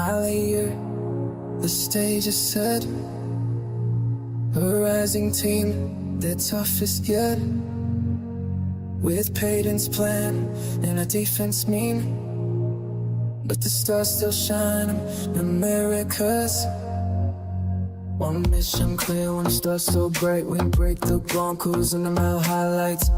mile a year, the stage is set. A rising team, their toughest yet. With Peyton's plan and a defense mean, but the stars still shine in America's. One mission clear, one star so bright, we break the Broncos in the mile highlights.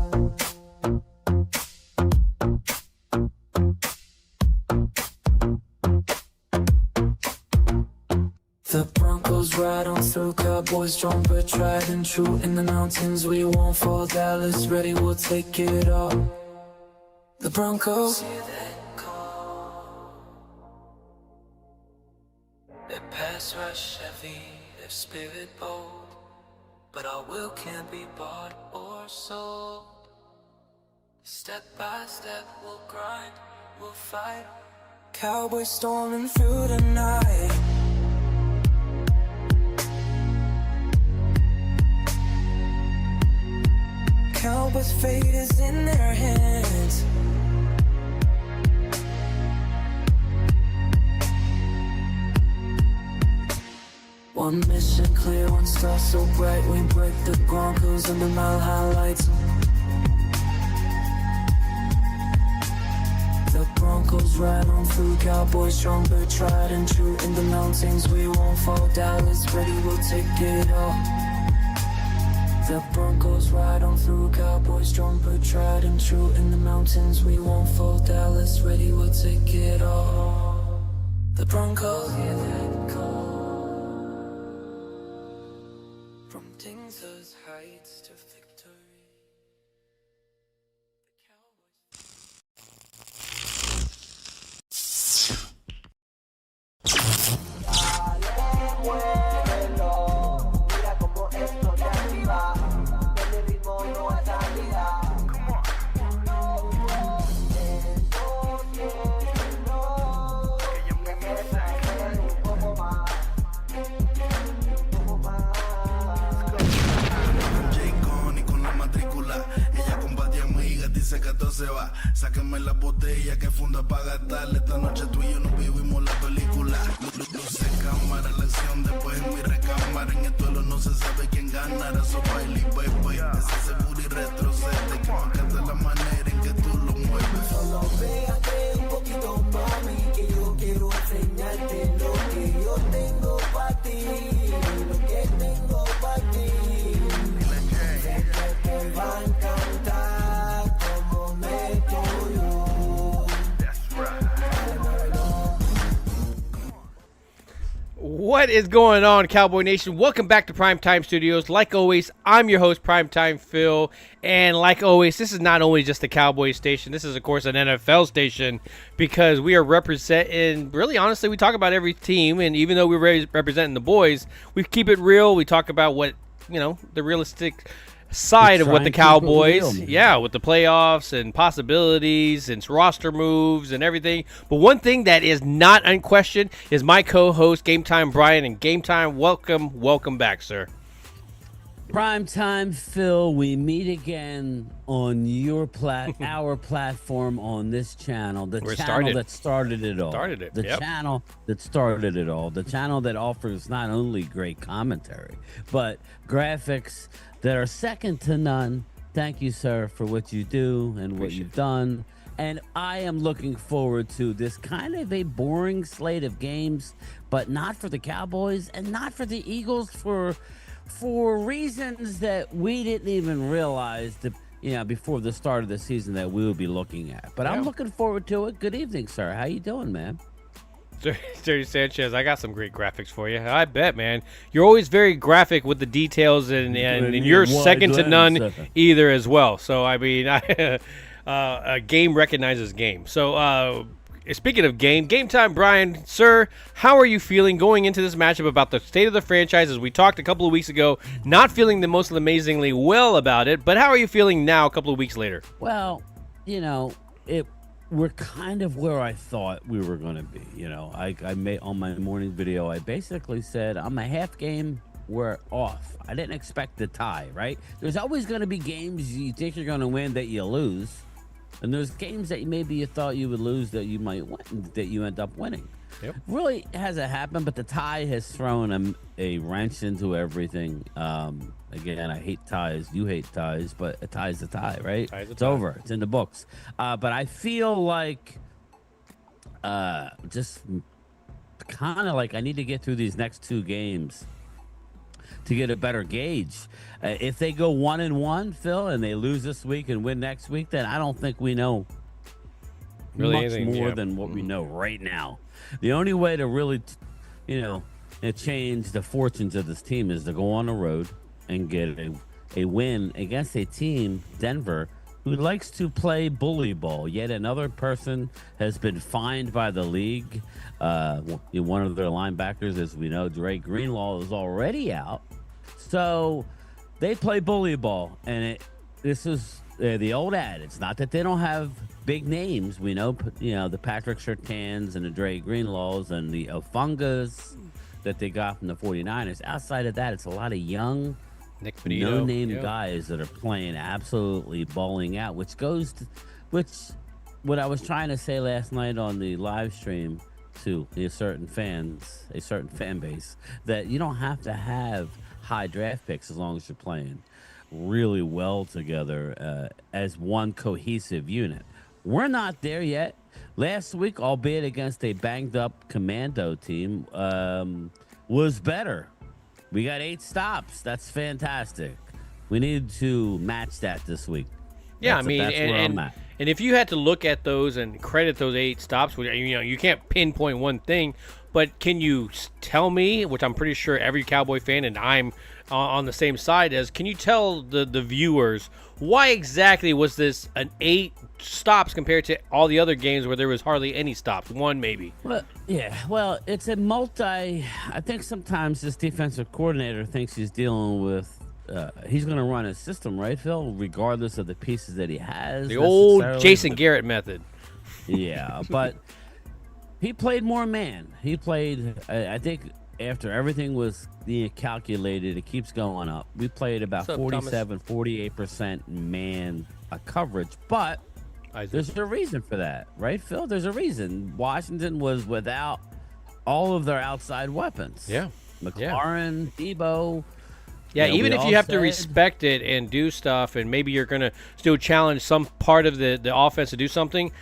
The Broncos ride on through, Cowboys strong but tried and true. In the mountains we won't fall, Dallas ready, we'll take it all. The Broncos, their pass rush heavy, their spirit bold, but our will can't be bought or sold. Step by step we'll grind, we'll fight. Cowboys storming through the night. Cowboys' fate is in their hands. One mission clear, one star so bright, we break the Broncos in the mile highlights. The Broncos ride on through, Cowboys strong but tried and true. In the mountains we won't fall, Dallas ready, we'll take it all. The Broncos ride on through, Cowboys strong but tried and true. In the mountains we won't fall, Dallas ready, we'll take it all. The Broncos, hear that call. From Dingsa's heights to victory. Se va, sáquenme la botella que funda pa' gastarle. Esta noche tú y yo nos vivimos la película. Luce cámara, la acción después en mi recámara. En el duelo no se sabe quién ganará. So baile y bebe, ese seguro y retrocede. Que me encanta la manera en que tú lo mueves. Solo pégate un poquito, mami, que yo quiero enseñarte lo que yo tengo pa' ti. Lo que tengo pa' ti. Sé que te va a encantar como me tuyo. What is going on, Cowboy Nation? Welcome back to Primetime Studios. Like always, I'm your host, Primetime Phil. And like always, this is not only just a Cowboy station. This is, of course, an NFL station because we are representing, really honestly, we talk about every team. And even though we're representing the boys, we keep it real. We talk about what, the realistic side of what the Cowboys, with the playoffs and possibilities and roster moves and everything. But one thing that is not unquestioned is my co-host, Gametime Bryan. And Gametime, welcome back, sir. Primetime Phil, we meet again on your our platform on this channel, the channel that started it all. The channel that started it all. The channel that offers not only great commentary, but graphics that are second to none. Thank you, sir, for what you do and what you've done. And I am looking forward to this kind of a boring slate of games, but not for the Cowboys and not for the Eagles for reasons that we didn't even realize before the start of the season that we would be looking at. But I'm looking forward to it. Good evening, sir. How you doing, man? Jerry Sanchez, I got some great graphics for you. I bet, man. You're always very graphic with the details, and you're second to none either as well. So, I mean, a game recognizes game. So, speaking of game time, Bryan, sir, how are you feeling going into this matchup about the state of the franchise? As we talked a couple of weeks ago, not feeling the most amazingly well about it, but how are you feeling now a couple of weeks later? Well, we're kind of where I thought we were going to be. I made on my morning video, I basically said I'm a half game, we're off. I didn't expect the tie, right? There's always going to be games you think you're going to win that you lose. And there's games that maybe you thought you would lose that you might win, that you end up winning. Yep. Really hasn't happened, but the tie has thrown a wrench into everything. Again, I hate ties. You hate ties, but a tie's a tie, right? It's over. It's in the books. But I feel like just kind of like I need to get through these next 2 games to get a better gauge. If they go 1-1, Phil, and they lose this week and win next week, then I don't think we know really much more than what we know right now. The only way to really, change the fortunes of this team is to go on the road and get a win against a team, Denver, who likes to play bully ball. Yet another person has been fined by the league. One of their linebackers, as we know, Dre Greenlaw, is already out. So they play bully ball, and this is the old ad. It's not that they don't have big names. We know, the Patrick Surtains and the Dre Greenlaws and the Ofungas that they got from the 49ers. Outside of that, it's a lot of young, no-name guys that are playing absolutely balling out, which what I was trying to say last night on the live stream to a certain fan base, that you don't have to have high draft picks as long as you're playing really well together as one cohesive unit. We're not there yet. Last week, albeit against a banged-up Commando team, was better. We got 8 stops. That's fantastic. We need to match that this week. Yeah, that's where I'm at. And if you had to look at those and credit those 8 stops, you can't pinpoint one thing, but can you tell me, which I'm pretty sure every Cowboy fan, and I'm on the same side as, can you tell the viewers why exactly was this an 8 stops compared to all the other games where there was hardly any stops? 1 maybe. Well, yeah. Well, it's a I think sometimes this defensive coordinator thinks he's dealing with. He's going to run a system, right, Phil? Regardless of the pieces that he has. The old Jason Garrett method. Yeah, but he played more man. He played. I think after everything was being calculated, it keeps going up. We played about 48% man coverage, but there's a reason for that, right, Phil? There's a reason. Washington was without all of their outside weapons. Yeah. McLaurin, Debo. Yeah, even if you have to respect it and do stuff, and maybe you're going to still challenge some part of the offense to do something,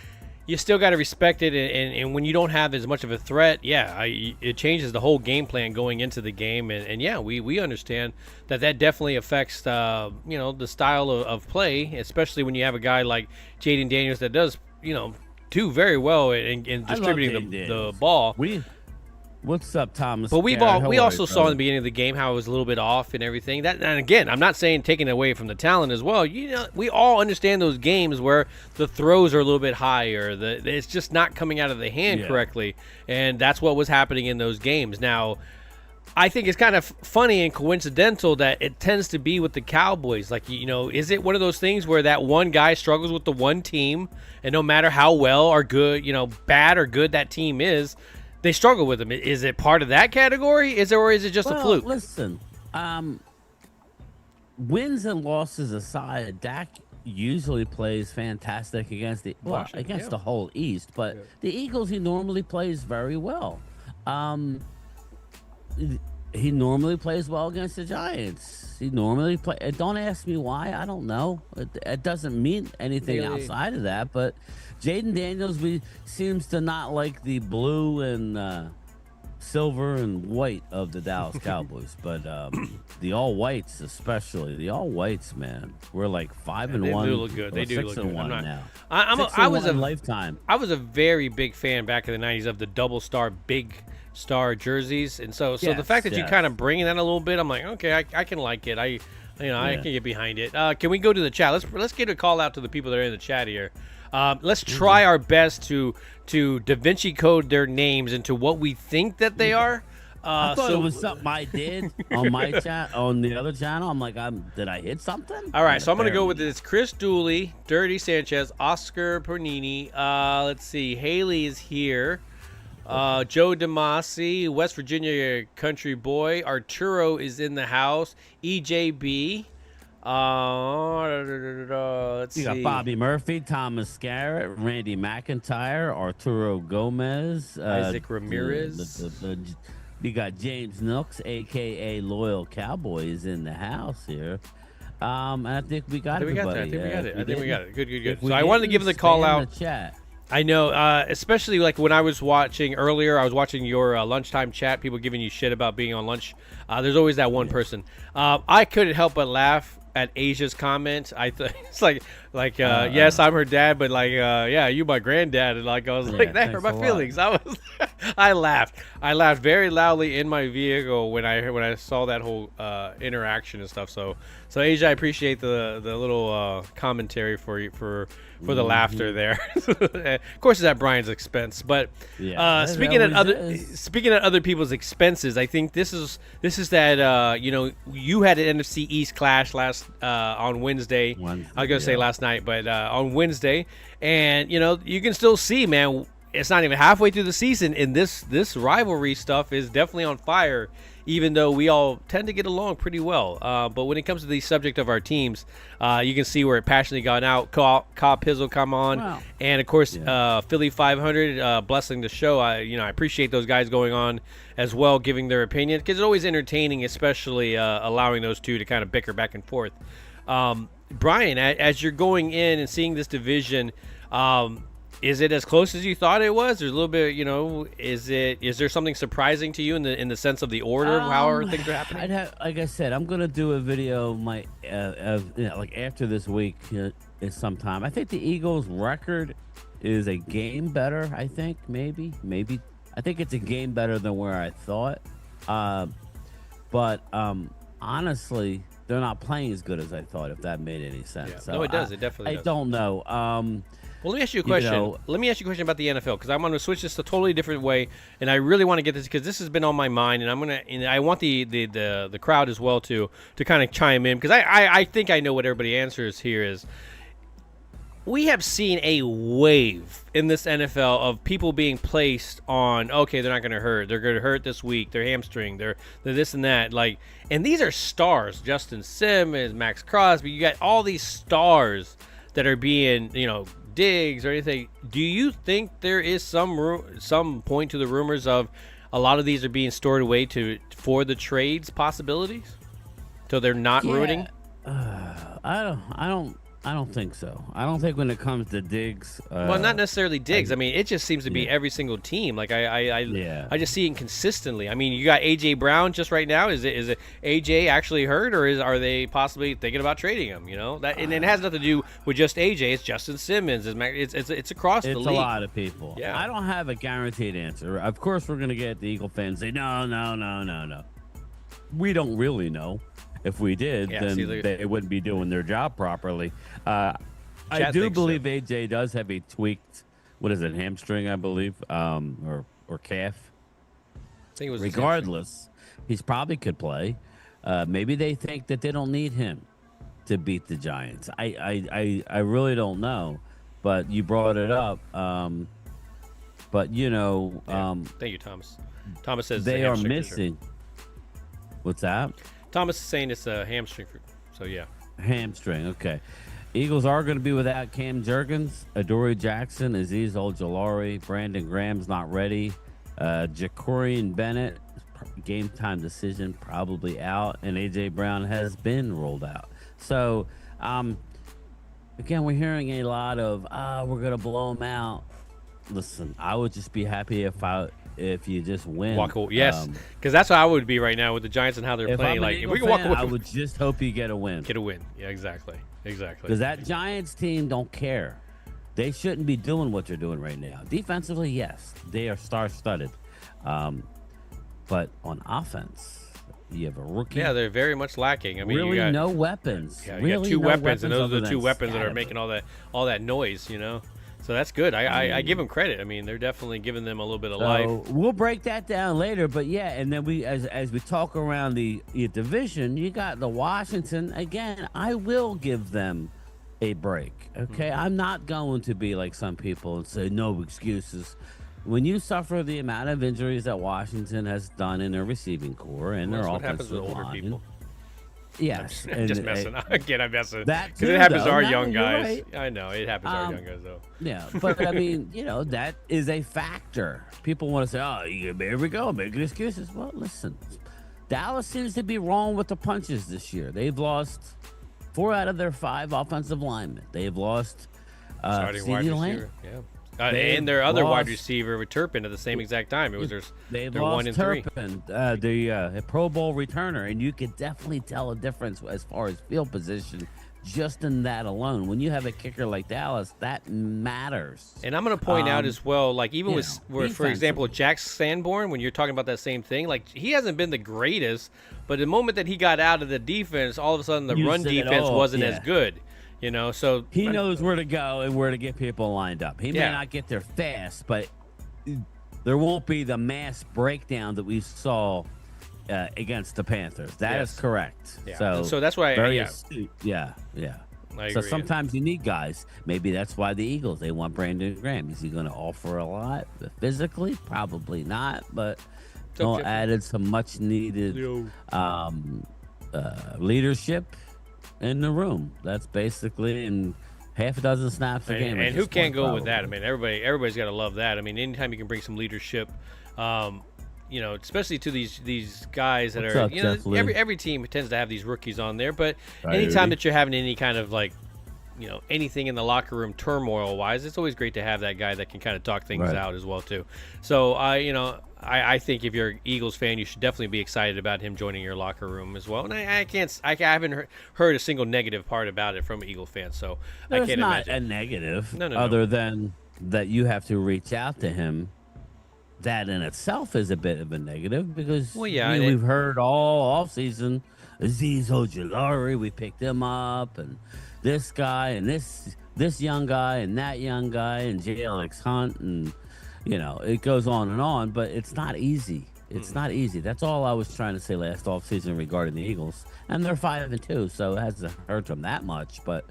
you still got to respect it. And when you don't have as much of a threat, it changes the whole game plan going into the game. And we understand that definitely affects the style of play, especially when you have a guy like Jaden Daniels that does do very well in distributing the ball. What's up, Thomas? But we also saw in the beginning of the game how it was a little bit off and everything. And again, I'm not saying taking away from the talent as well. We all understand those games where the throws are a little bit higher. It's just not coming out of the hand correctly, and that's what was happening in those games. Now, I think it's kind of funny and coincidental that it tends to be with the Cowboys. Like, is it one of those things where that one guy struggles with the one team, and no matter how well or good, bad or good that team is, they struggle with them? Is it part of that category? Or is it just a fluke? Listen, wins and losses aside, Dak usually plays fantastic against the whole East, but the Eagles, he normally plays very well. He normally plays well against the Giants. He normally play. Don't ask me why. I don't know. It doesn't mean anything outside of that. But Jaden Daniels seems to not like the blue and silver and white of the Dallas Cowboys, but the all whites, especially the all whites, man, we're like 5-1. They do look good. They do look good. Now. I was a lifetime. I was a very big fan back in the '90s of the double star, big star jerseys, and so the fact that you kind of bring that a little bit, I'm like, okay, I can like it. I can get behind it. Can we go to the chat? Let's get a call out to the people that are in the chat here. Let's try our best to Da Vinci code their names into what we think that they are. I thought it was something I did on my chat on the other channel. I'm like, did I hit something? All right, so I'm gonna go with this: Chris Dooley, Dirty Sanchez, Oscar Pernini. Let's see, Haley is here. Joe DeMasi, West Virginia country boy. Arturo is in the house. EJB. Let's see. You got Bobby Murphy, Thomas Scarrett, Randy McIntyre, Arturo Gomez, Isaac Ramirez. You got James Nooks, aka Loyal Cowboys, in the house here. And I think we got everybody. I think we got it. Good. So I wanted to give the call out. The chat. I know, especially like when I was watching earlier, I was watching your lunchtime chat, people giving you shit about being on lunch. There's always that one person. I couldn't help but laugh at Asia's comment. It's like yes, I'm her dad, but like yeah, you my granddad, and like I was like that hurt my feelings. I laughed very loudly in my vehicle when I saw that whole interaction and stuff. So Asia, I appreciate the little commentary for the laughter there. Of course, it's at Brian's expense, but speaking of other people's expenses, I think this is that you had an NFC East clash on Wednesday. I was gonna say last night, but on Wednesday, and you can still see, man, it's not even halfway through the season, and this rivalry stuff is definitely on fire. Even though we all tend to get along pretty well, but when it comes to the subject of our teams, you can see where it passionately got out. Cobb Pizzle come on, and of course Philly 500 blessing the show. I appreciate those guys going on as well, giving their opinion, because it's always entertaining, especially allowing those two to kind of bicker back and forth. Brian, as you're going in and seeing this division, is it as close as you thought it was? There's a little bit, is there something surprising to you in the sense of the order of how things are happening? Like I said, I'm gonna do a video like after this week is sometime. I think the Eagles' record is a game better. I think maybe I think it's a game better than where I thought. But honestly, they're not playing as good as I thought. If that made any sense. Yeah. So No, it does. It definitely does. I don't know. Well, let me ask you a question. Let me ask you a question about the NFL, because I'm going to switch this a totally different way, and I really want to get this because this has been on my mind, and I want the crowd as well to kind of chime in, because I think I know what everybody answers here is. We have seen a wave in this NFL of people being placed on, okay, they're not going to hurt. They're going to hurt this week. They're hamstring. They're this and that. And these are stars. Justin Simmons, Max Crosby. You got all these stars that are being, Diggs or anything. Do you think there is some point to the rumors of a lot of these are being stored away for the trades possibilities, so they're not ruining? I don't think so. I don't think when it comes to Diggs. Well, not necessarily Diggs. I mean, it just seems to be every single team. Like I just see it consistently. I mean, you got AJ Brown just right now. Is it AJ actually hurt, or are they possibly thinking about trading him? That, and it has nothing to do with just AJ. It's Justin Simmons. It's across the league. It's a lot of people. Yeah. I don't have a guaranteed answer. Of course, we're gonna get the Eagle fans say no. We don't really know. If we did, then they wouldn't be doing their job properly. I do believe AJ does have a tweaked, what is it, hamstring, I believe, or calf. I think it was. Regardless, he's probably could play. Maybe they think that they don't need him to beat the Giants. I really don't know, but you brought it up. But thank you, Thomas. Thomas says they are missing. What's that? Thomas is saying it's a hamstring. So, yeah. Hamstring, okay. Eagles are going to be without Cam Jurgens, Adoree Jackson, Azeez Ojulari, Brandon Graham's not ready, Jacorian Bennett, game time decision, probably out, and A.J. Brown has been rolled out. So, again, we're hearing a lot of, we're going to blow them out. Listen, I would just be happy if you just win. Walk away. Yes, because that's how I would be right now with the Giants and how they're playing. If we can walk away, I would just hope you get a win. Get a win. Yeah, exactly. Because that Giants team don't care. They shouldn't be doing what they're doing right now. Defensively, yes, they are star-studded. But on offense, you have a rookie. Yeah, they're very much lacking. I mean, really, you got no weapons. Yeah, really you got two no weapons, and those are the two weapons Scatterman. that are making all that noise. So that's good. I give them credit. I mean, they're definitely giving them a little bit of life. We'll break that down later, but yeah, and then as we talk around the division, you got the Washington again. I will give them a break. Okay, I'm not going to be like some people and say no excuses. When you suffer the amount of injuries that Washington has done in their receiving core and their offensive line, Yes. I'm just messing. Again, I'm messing. That because it happens though. to our No, young you're guys. right. I know it happens to our young guys though. Yeah, but I mean, that is a factor. People want to say, "Oh, here we go, making excuses." Well, listen, Dallas seems to be wrong with the punches this year. They've lost 4 out of their 5 offensive linemen. They've lost starting wide receiver. Yeah. And their other wide receiver with Turpin at the same exact time. It was they've they're lost 1 and 3. Turpin, the Pro Bowl returner, and you could definitely tell a difference as far as field position just in that alone. When you have a kicker like Dallas, that matters. And I'm going to point out as well, like even for example, Jack Sanborn, when you're talking about that same thing, like he hasn't been the greatest, but the moment that he got out of the defense, all of a sudden the run defense wasn't as good. So he knows where to go and where to get people lined up. He may not get there fast, but there won't be the mass breakdown that we saw against the Panthers. That is correct. Yeah. So that's why. Astute. Yeah. I agree. So sometimes you need guys. Maybe that's why the Eagles, they want Brandon Graham. Is he going to offer a lot physically? Probably not, but added some much needed leadership in the room. That's basically in half a dozen snaps a game. And who can't go with that? I mean, everybody's got to love that. I mean, anytime you can bring some leadership, especially to these guys that every team tends to have these rookies on there. But anytime that you're having any kind of anything in the locker room turmoil wise, it's always great to have that guy that can kind of talk things out as well too. So I think if you're an Eagles fan, you should definitely be excited about him joining your locker room as well. And I haven't heard a single negative part about it from an Eagle fan. So I can't imagine a negative. No. Other than that, you have to reach out to him. That in itself is a bit of a negative because we've heard all offseason, Azeez Ojulari, we picked him up, and this guy and this young guy and that young guy and J.L.X. Hunt, and it goes on, but it's not easy. It's not easy. That's all I was trying to say last offseason regarding the Eagles, and they're 5-2, so it hasn't hurt them that much. But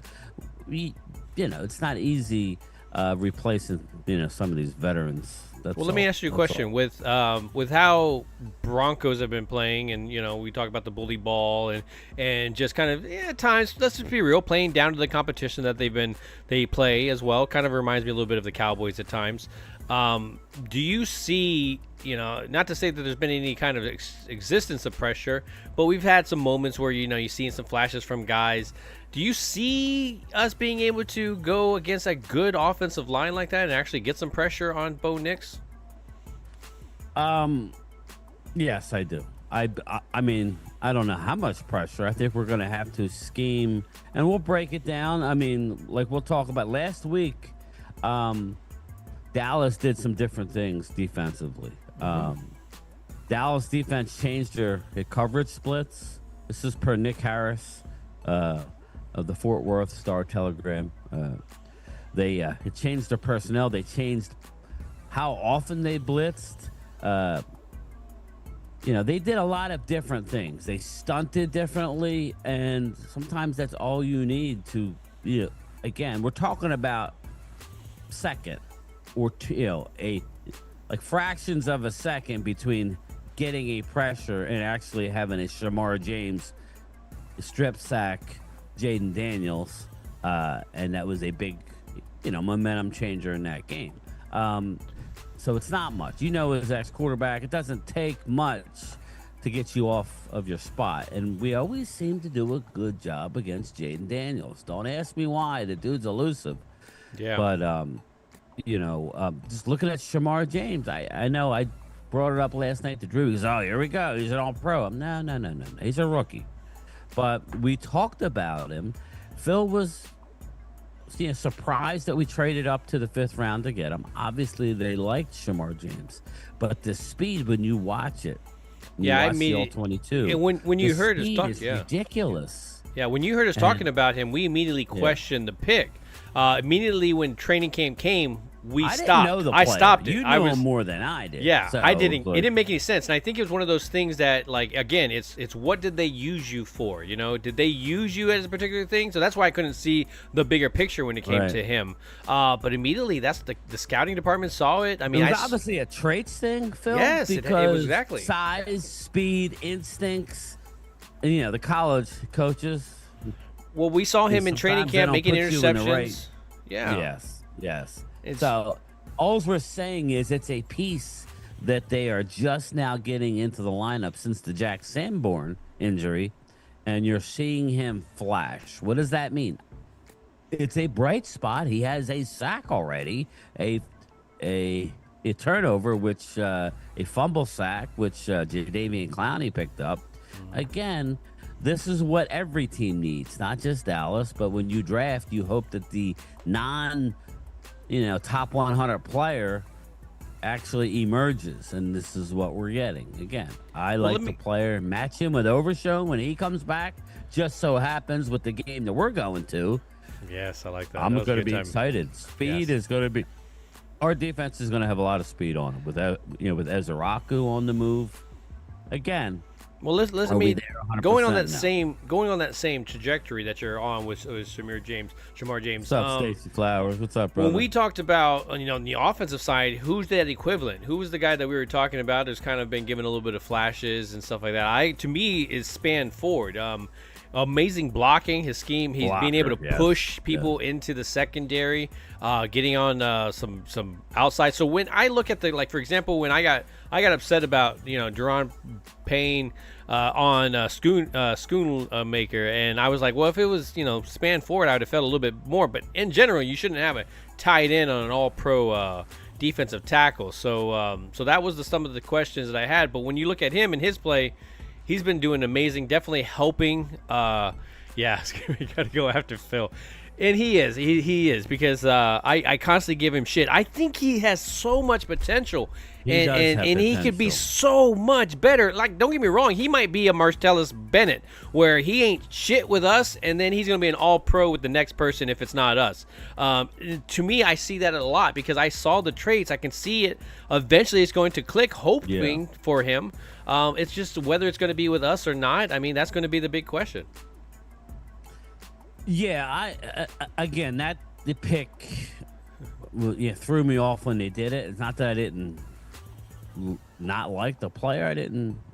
it's not easy replacing some of these veterans. Let me ask you a question. With how Broncos have been playing, and we talk about the bully ball and just kind of at times, let's just be real, playing down to the competition that they play as well. Kind of reminds me a little bit of the Cowboys at times. Do you see, not to say that there's been any kind of existence of pressure, but we've had some moments where you've seen some flashes from guys. Do you see us being able to go against a good offensive line like that and actually get some pressure on Bo Nix? Yes, I do. I mean, I don't know how much pressure. I think we're going to have to scheme, and we'll break it down. I mean, like we'll talk about last week. Dallas did some different things defensively. Dallas defense changed their coverage splits. This is per Nick Harris of the Fort Worth Star-Telegram. They changed their personnel. They changed how often they blitzed. They did a lot of different things. They stunted differently, and sometimes that's all you need to, again, we're talking about second or two, like fractions of a second between getting a pressure and actually having a Shamar James strip sack Jaden Daniels, and that was a big, momentum changer in that game. So it's not much. As ex-quarterback, it doesn't take much to get you off of your spot, and we always seem to do a good job against Jaden Daniels. Don't ask me why. The dude's elusive. Yeah. But just looking at Shamar James, I know I brought it up last night to Drew. He goes, "Oh, here we go. He's an all-pro." No. He's a rookie. But we talked about him. Phil was surprised that we traded up to the 5th round to get him. Obviously, they liked Shamar James. But the speed, when you watch it, I mean, all 22. And when you heard us talk, ridiculous. Yeah, when you heard us talking about him, we immediately questioned the pick. Immediately when training camp came, we stopped. I stopped it. You knew him more than I did. Yeah, so, I didn't. It didn't make any sense, and I think it was one of those things that, like, again, it's what did they use you for? Did they use you as a particular thing? So that's why I couldn't see the bigger picture when it came to him. But immediately, that's the scouting department saw it. I mean, it was obviously a traits thing, Phil. Yes, because it was exactly size, speed, instincts. the college coaches. Well, we saw him in training camp making interceptions. Yeah. Yes. So all we're saying is it's a piece that they are just now getting into the lineup since the Jack Sanborn injury, and you're seeing him flash. What does that mean? It's a bright spot. He has a sack already, a turnover, which a fumble sack, which Jadeveon Clowney picked up. Again, this is what every team needs, not just Dallas. But when you draft, you hope that the top 100 player actually emerges, and this is what we're getting. Again, I like the player, match him with Overshown when he comes back. Just so happens with the game that we're going to. Yes, I like that. I'm going to be excited. Speed is going to be. Our defense is going to have a lot of speed on it with Ezeraku on the move. Again. Well, listen me. Going on that same trajectory that you're on with Shamar James. What's up, Stacey Flowers? What's up, brother? When we talked about on the offensive side, who's that equivalent? Who was the guy that we were talking about? Who's kind of been given a little bit of flashes and stuff like that. To me, is Span Ford. Amazing blocking, his scheme. He's being able to push people into the secondary, getting on some outside. So when I look at for example, when I got upset about Deron Payne on Schoonmaker, and I was like, well, if it was Span Forward, I would have felt a little bit more. But in general, you shouldn't have a tight end on an All-Pro defensive tackle. So that was some of the questions that I had. But when you look at him and his play, he's been doing amazing, definitely helping. We got to go after Phil. And he is because I constantly give him shit. I think he has so much potential, and he could be so much better. Like, don't get me wrong, he might be a Martellus Bennett, where he ain't shit with us, and then he's going to be an all-pro with the next person if it's not us. To me, I see that a lot because I saw the traits. I can see it. Eventually, it's going to click, hoping for him. It's just whether it's going to be with us or not. I mean, that's going to be the big question. Yeah, again, the pick threw me off when they did it. It's not that I didn't not like the player.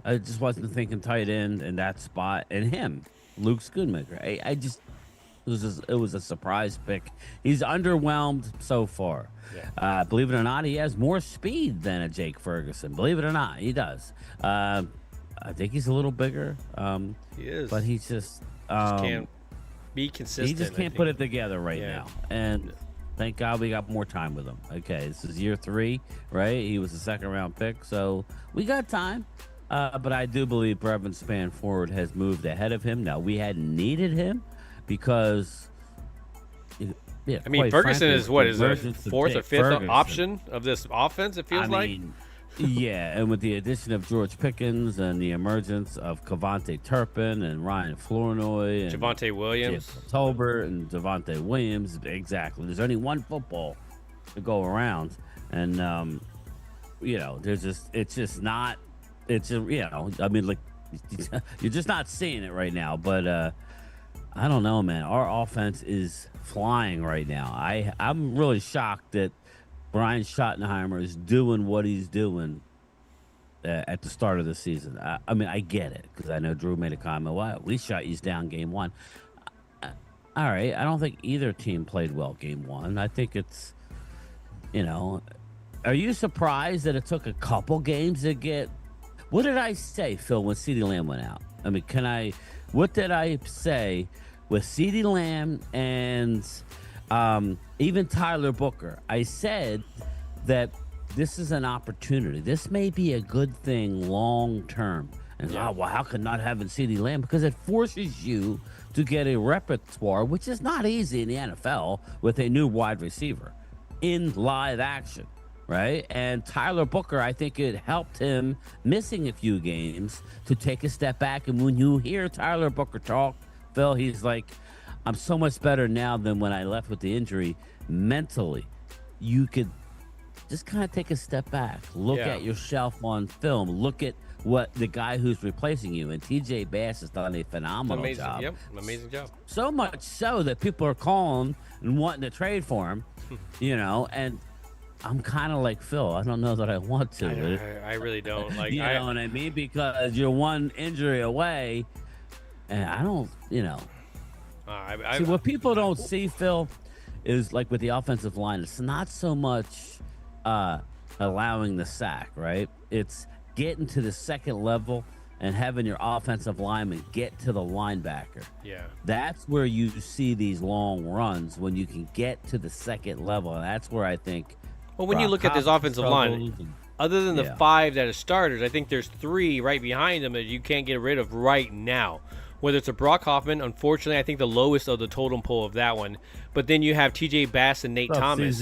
I just wasn't thinking tight end in that spot. And him, Luke Schoonmaker. It was a surprise pick. He's underwhelmed so far. Yeah. Believe it or not, he has more speed than a Jake Ferguson. Believe it or not, he does. I think he's a little bigger. He is, but he's just can't be consistent. He just can't put it together right now. And thank God we got more time with him. Okay, this is year 3, right? He was a second-round pick, so we got time. But I do believe Brevin Span Forward has moved ahead of him. Now, we hadn't needed him because... I mean, Ferguson is the 4th or 5th option of this offense, it feels like? Yeah, and with the addition of George Pickens and the emergence of Cavante Turpin and Ryan Flournoy and Javonte Williams, Tolbert and Javonte Williams, exactly. There's only one football to go around, and there's I mean, like, you're just not seeing it right now. But I don't know, man. Our offense is flying right now. I'm really shocked that Brian Schottenheimer is doing what he's doing at the start of the season. I mean, I get it because I know Drew made a comment. Well, we shut you down game 1. All right. I don't think either team played well game 1. I think it's, are you surprised that it took a couple games to get? What did I say, Phil, when CeeDee Lamb went out? I mean, what did I say with CeeDee Lamb and even Tyler Booker? I said that this is an opportunity. This may be a good thing long term. And how could not having CeeDee Lamb? Because it forces you to get a repertoire, which is not easy in the NFL, with a new wide receiver in live action, right? And Tyler Booker, I think it helped him missing a few games to take a step back. And when you hear Tyler Booker talk, Phil, he's like, I'm so much better now than when I left with the injury. Mentally, you could just kind of take a step back, look at yourself on film, look at what the guy who's replacing you. And TJ Bass has done a phenomenal job. Yep, amazing job. So much so that people are calling and wanting to trade for him, and I'm kind of like, Phil, I don't know that I want to. I really don't. Like, know what I mean? Because you're one injury away. And I don't, see what people don't see, Phil, is like with the offensive line, it's not so much allowing the sack, right? It's getting to the second level and having your offensive lineman get to the linebacker. Yeah. That's where you see these long runs, when you can get to the second level. And that's where I think. Well, when you look at this offensive line, other than the 5 that are starters, I think there's 3 right behind them that you can't get rid of right now. Whether it's a Brock Hoffman, unfortunately, I think the lowest of the totem pole of that one. But then you have T.J. Bass and Nate Thomas.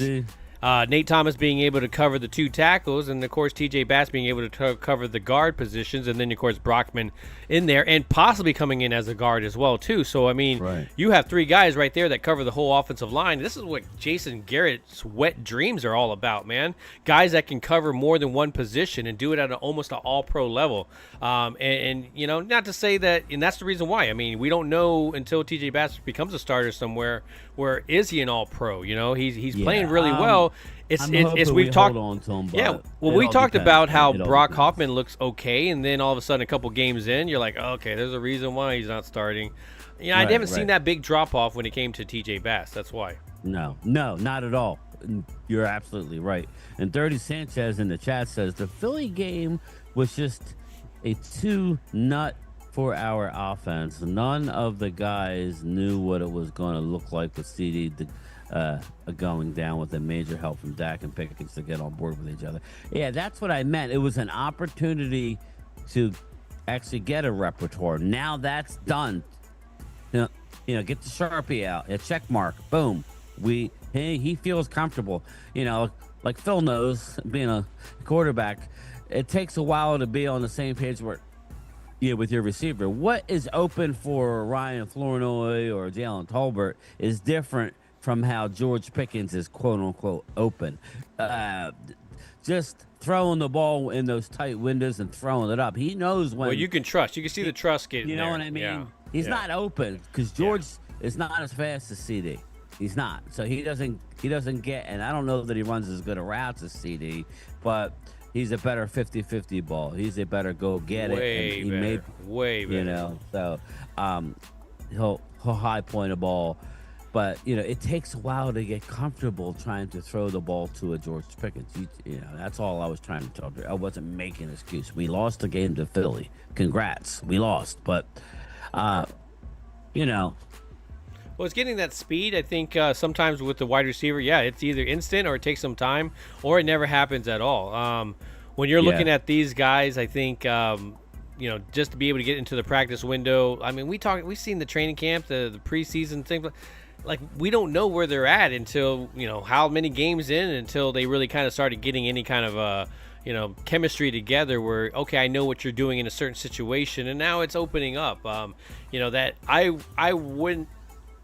Nate Thomas being able to cover the 2 tackles, and of course T.J. Bass being able to cover the guard positions, and then of course Brockman in there, and possibly coming in as a guard as well too. So I mean, you have 3 guys right there that cover the whole offensive line. This is what Jason Garrett's wet dreams are all about, man. Guys that can cover more than one position and do it at almost an all-pro level. And not to say that, and that's the reason why. I mean, we don't know until T.J. Bass becomes a starter somewhere. Where is he an all-pro? He's playing really well. It's we've talked on to him, we talked about how Brock Hoffman looks okay, and then all of a sudden a couple games in, you're like, okay, there's a reason why he's not starting. I haven't seen that big drop off when it came to TJ Bass. That's why. No, not at all. You're absolutely right. And Dirty Sanchez in the chat says the Philly game was just a 2-nut for our offense. None of the guys knew what it was going to look like with CD going down, with a major help from Dak and Pickens to get on board with each other. Yeah, that's what I meant. It was an opportunity to actually get a repertoire. Now that's done. Get the Sharpie out. A check mark. Boom. He feels comfortable. Like Phil knows, being a quarterback, it takes a while to be on the same page with your receiver. What is open for Ryan Flournoy or Jalen Tolbert is different from how George Pickens is quote unquote open. Just throwing the ball in those tight windows and throwing it up. He knows when. Well, you can trust. You can see the trust getting there. You know what I mean? Yeah. He's not open because George is not as fast as CD. He's not. So he doesn't get, and I don't know that he runs as good a routes as CD, but he's a better 50-50 ball. He's a better go get it. Way better. So he'll high point a ball. But, it takes a while to get comfortable trying to throw the ball to a George Pickens. That's all I was trying to tell you. I wasn't making an excuse. We lost the game to Philly. Congrats. We lost. But, Well, it's getting that speed. I think sometimes with the wide receiver, it's either instant or it takes some time, or it never happens at all. When you're looking at these guys, I think, just to be able to get into the practice window. I mean, we've seen the training camp, the preseason things. Like, we don't know where they're at until, how many games in until they really kind of started getting any kind of, chemistry together where, okay, I know what you're doing in a certain situation, and now it's opening up. That I wouldn't,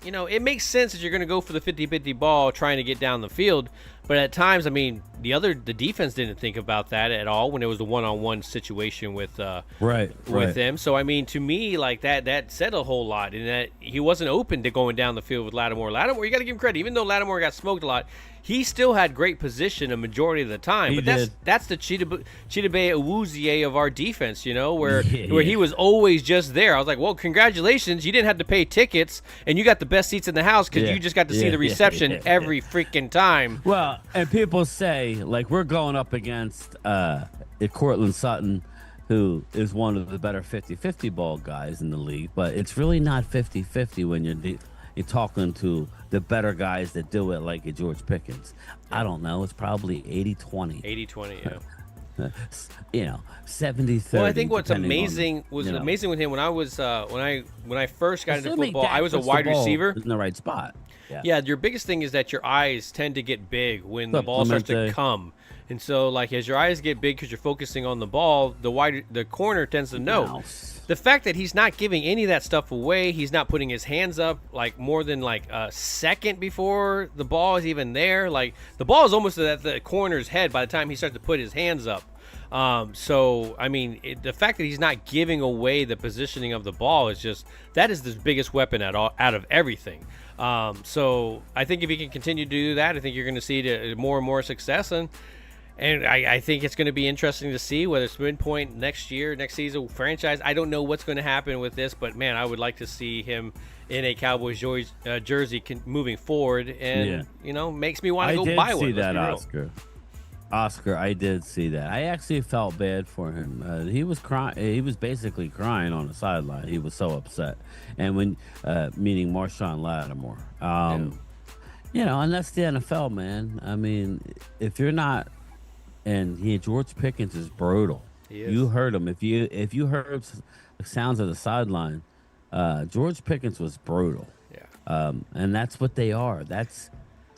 it makes sense that you're going to go for the 50-50 ball trying to get down the field. But at times, I mean, the defense didn't think about that at all when it was the one-on-one situation with them. So, I mean, to me, like that said a whole lot, in that he wasn't open to going down the field with Lattimore. Lattimore, you got to give him credit. Even though Lattimore got smoked a lot, he still had great position a majority of the time. That's the Chidobe Awuzie of our defense, where he was always just there. I was like, well, congratulations. You didn't have to pay tickets, and you got the best seats in the house because you just got to see the reception every freaking time. Well, and people say, like, we're going up against Cortland Sutton, who is one of the better 50-50 ball guys in the league, but it's really not 50-50 when you're talking to the better guys that do it, like a George Pickens. I don't know. It's probably 80-20. 80-20, yeah. 70-30. Well, I think what's amazing amazing with him when I was when I first got into football, I was a wide receiver in the right spot. Yeah, your biggest thing is that your eyes tend to get big when the ball starts to come. And so, like, as your eyes get big because you're focusing on the ball, the corner tends to know. The fact that he's not giving any of that stuff away, he's not putting his hands up like more than like a second before the ball is even there. Like, the ball is almost at the corner's head by the time he starts to put his hands up. So, I mean, the fact that he's not giving away the positioning of the ball is that is the biggest weapon out of everything. So I think if he can continue to do that, I think you're going to see more and more success. And I think it's going to be interesting to see whether it's midpoint next season, franchise. I don't know what's going to happen with this, but man, I would like to see him in a Cowboys jersey moving forward, and makes me want to go buy one. I did see that, Oscar. I did see that. I actually felt bad for him. He was crying. He was basically crying on the sideline. He was so upset, and meaning Marshawn Lattimore. And that's the NFL, man. I mean, if you're not. And George Pickens is brutal. He is. You heard him. If you heard the sounds of the sideline, George Pickens was brutal. Yeah. And that's what they are.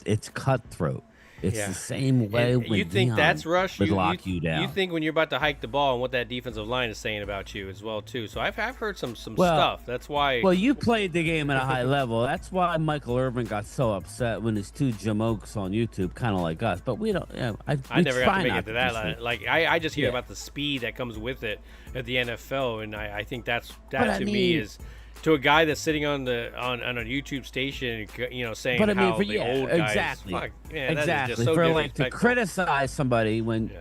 It's cutthroat. It's the same way when you think that's Rush would lock you down. You think when you're about to hike the ball and what that defensive line is saying about you as well too. So I've heard some stuff. That's why. Well, you played the game at a high level. That's why Michael Irvin got so upset when his two jamokes on YouTube, kind of like us. But we don't. I never got to make it to that. Like I just hear about the speed that comes with it at the NFL, and I think that to me is. To a guy that's sitting on a YouTube station, saying how the old guys, exactly, fuck, man, exactly. That is just so for to criticize somebody when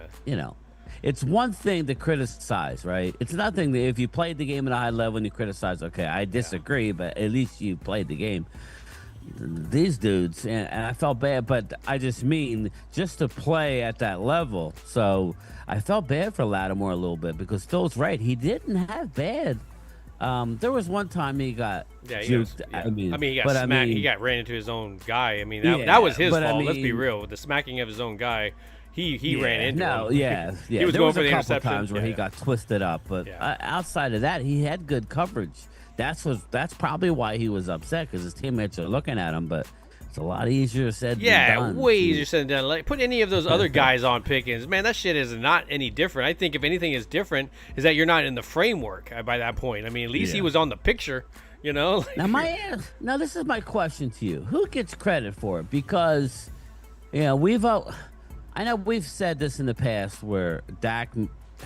it's one thing to criticize, right? It's another thing that if you played the game at a high level and you criticize, okay, I disagree, but at least you played the game. These dudes, and I felt bad, but I just mean just to play at that level. So I felt bad for Lattimore a little bit because Phil's right. He didn't have bad. There was one time he got juked. I mean, he got smacked. He got ran into his own guy. I mean, that was his fault. Let's be real. With the smacking of his own guy, he ran into him. He was there going was for the a couple interception. Times where he got twisted up, but outside of that, he had good coverage. That's probably why he was upset because his teammates are looking at him, but. It's a lot easier said than done. Yeah, way easier said than done. Like, put any of those other guys on Pickens. Man, that shit is not any different. I think if anything is different is that you're not in the framework by that point. I mean, at least he was on the picture, Now, now this is my question to you. Who gets credit for it? Because, I know we've said this in the past where Dak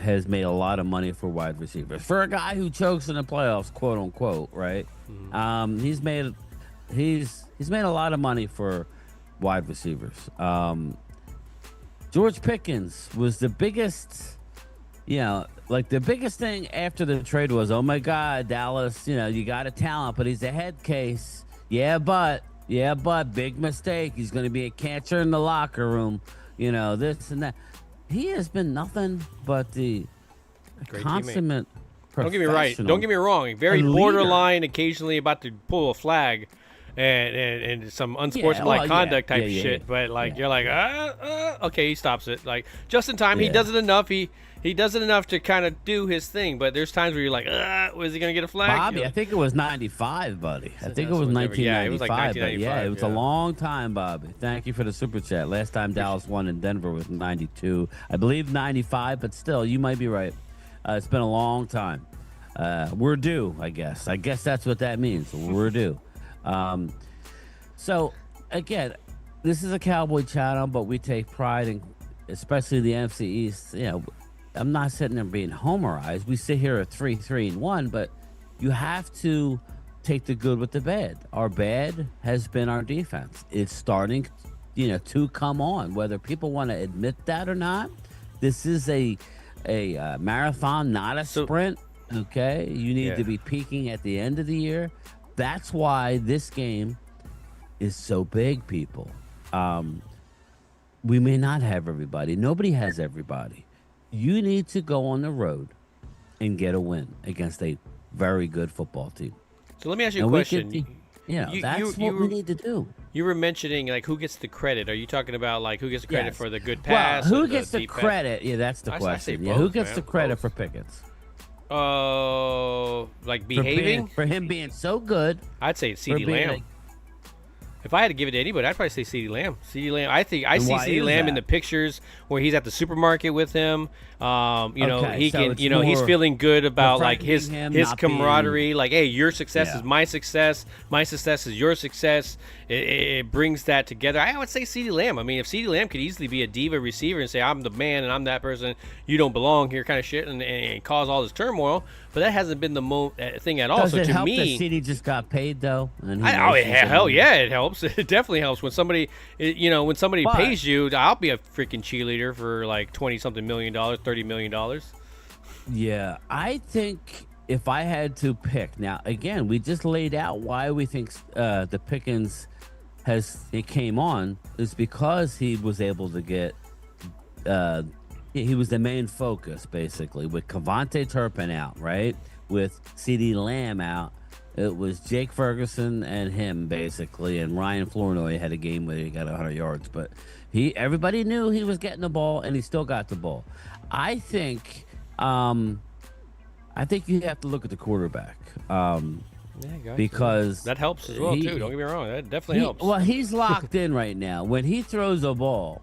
has made a lot of money for wide receivers. For a guy who chokes in the playoffs, quote unquote, right? Mm-hmm. He's made a lot of money for wide receivers. George Pickens was the biggest, the biggest thing after the trade was, oh my God, Dallas, you got a talent, but he's a head case. Yeah, but big mistake. He's going to be a catcher in the locker room, this and that. He has been nothing but the consummate professional. Don't get me wrong. Very borderline, occasionally about to pull a flag. And some unsportsmanlike conduct type shit, but you're like, okay, he stops it. Like just in time, he does it enough. He does it enough to kind of do his thing. But there's times where you're like, was he gonna get a flag? Bobby, I think it was 95, buddy. I think it was 1995. Yeah, it was like 1995. It was a long time, Bobby. Thank you for the super chat. Last time Dallas won in Denver was 92. I believe 95, but still, you might be right. It's been a long time. We're due, I guess. I guess that's what that means. We're due. So again, this is a Cowboy channel, but we take pride in, especially the NFC East. I'm not sitting there being homerized. We sit here at 3-3-1, but you have to take the good with the bad. Our bad has been our defense. It's starting, to come on, whether people want to admit that or not. This is a marathon, not a sprint. Okay, you need to be peaking at the end of the year. That's why this game is so big, people. We may not have everybody. Nobody has everybody. You need to go on the road and get a win against a very good football team. So let me ask you a question. That's what we need to do. You were mentioning who gets the credit. Are you talking about who gets the credit for the good pass? Well, who gets the credit? Yeah, that's the question. Who gets the credit for Pickens? Behaving? For him being so good. I'd say CeeDee Lamb. If I had to give it to anybody, I'd probably say CeeDee Lamb. CeeDee Lamb. I see CeeDee Lamb in the pictures where he's at the supermarket with him. He's feeling good about his camaraderie. Hey, your success is my success. My success is your success. It brings that together. I would say CeeDee Lamb. I mean, if CeeDee Lamb could easily be a diva receiver and say, I'm the man and I'm that person, you don't belong here kind of shit, and cause all this turmoil. but that hasn't been the thing at all. Does so it to help me, that CD just got paid though? And hell yeah, it helps. It definitely helps when somebody, when somebody pays you. I'll be a freaking cheerleader for like $20-something million, $30 million. Yeah, I think if I had to pick now, again, we just laid out why we think the Pickens came on is because he was able to get. He was the main focus, basically, with Cavante Turpin out, right? With CeeDee Lamb out, it was Jake Ferguson and him, basically, and Ryan Flournoy had a game where he got 100 yards, but everybody knew he was getting the ball, and he still got the ball. I think you have to look at the quarterback, because that helps as well too. Don't get me wrong, that definitely helps. Well, he's locked in right now. When he throws a ball.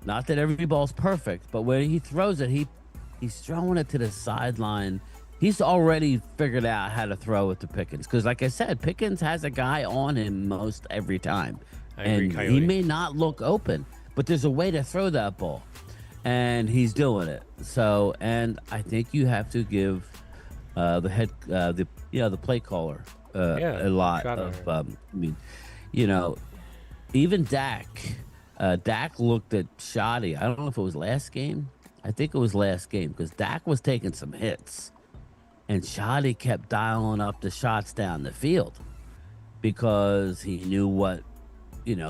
Not that every ball's perfect, but when he throws it, he's throwing it to the sideline. He's already figured out how to throw it to Pickens. Because, like I said, Pickens has a guy on him most every time. And he may not look open, but there's a way to throw that ball. And he's doing it. So, and I think you have to give the play caller a lot of, even Dak. Dak looked at shoddy. I don't know if it was last game. I think it was last game because Dak was taking some hits, and shoddy kept dialing up the shots down the field because he knew what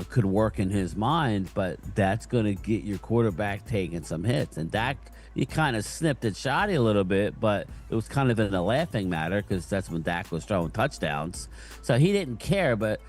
could work in his mind. But that's going to get your quarterback taking some hits, and Dak, he kind of snipped at shoddy a little bit, but it was kind of in a laughing matter because that's when Dak was throwing touchdowns, so he didn't care. But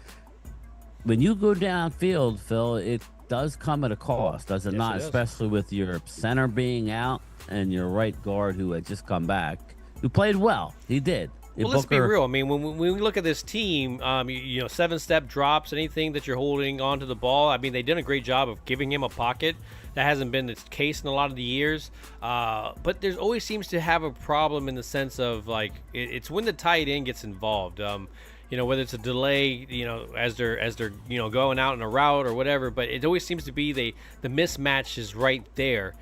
when you go downfield, Phil, it does come at a cost, does it not? Especially with your center being out and your right guard who had just come back, who played well. He did. Well, let's be real. I mean, when we look at this team, 7-step drops, anything that you're holding onto the ball, I mean, they did a great job of giving him a pocket. That hasn't been the case in a lot of the years. But there's always seems to have a problem in the sense of, like, it's when the tight end gets involved. Whether it's a delay, as they're going out in a route or whatever, but it always seems to be the mismatch is right there,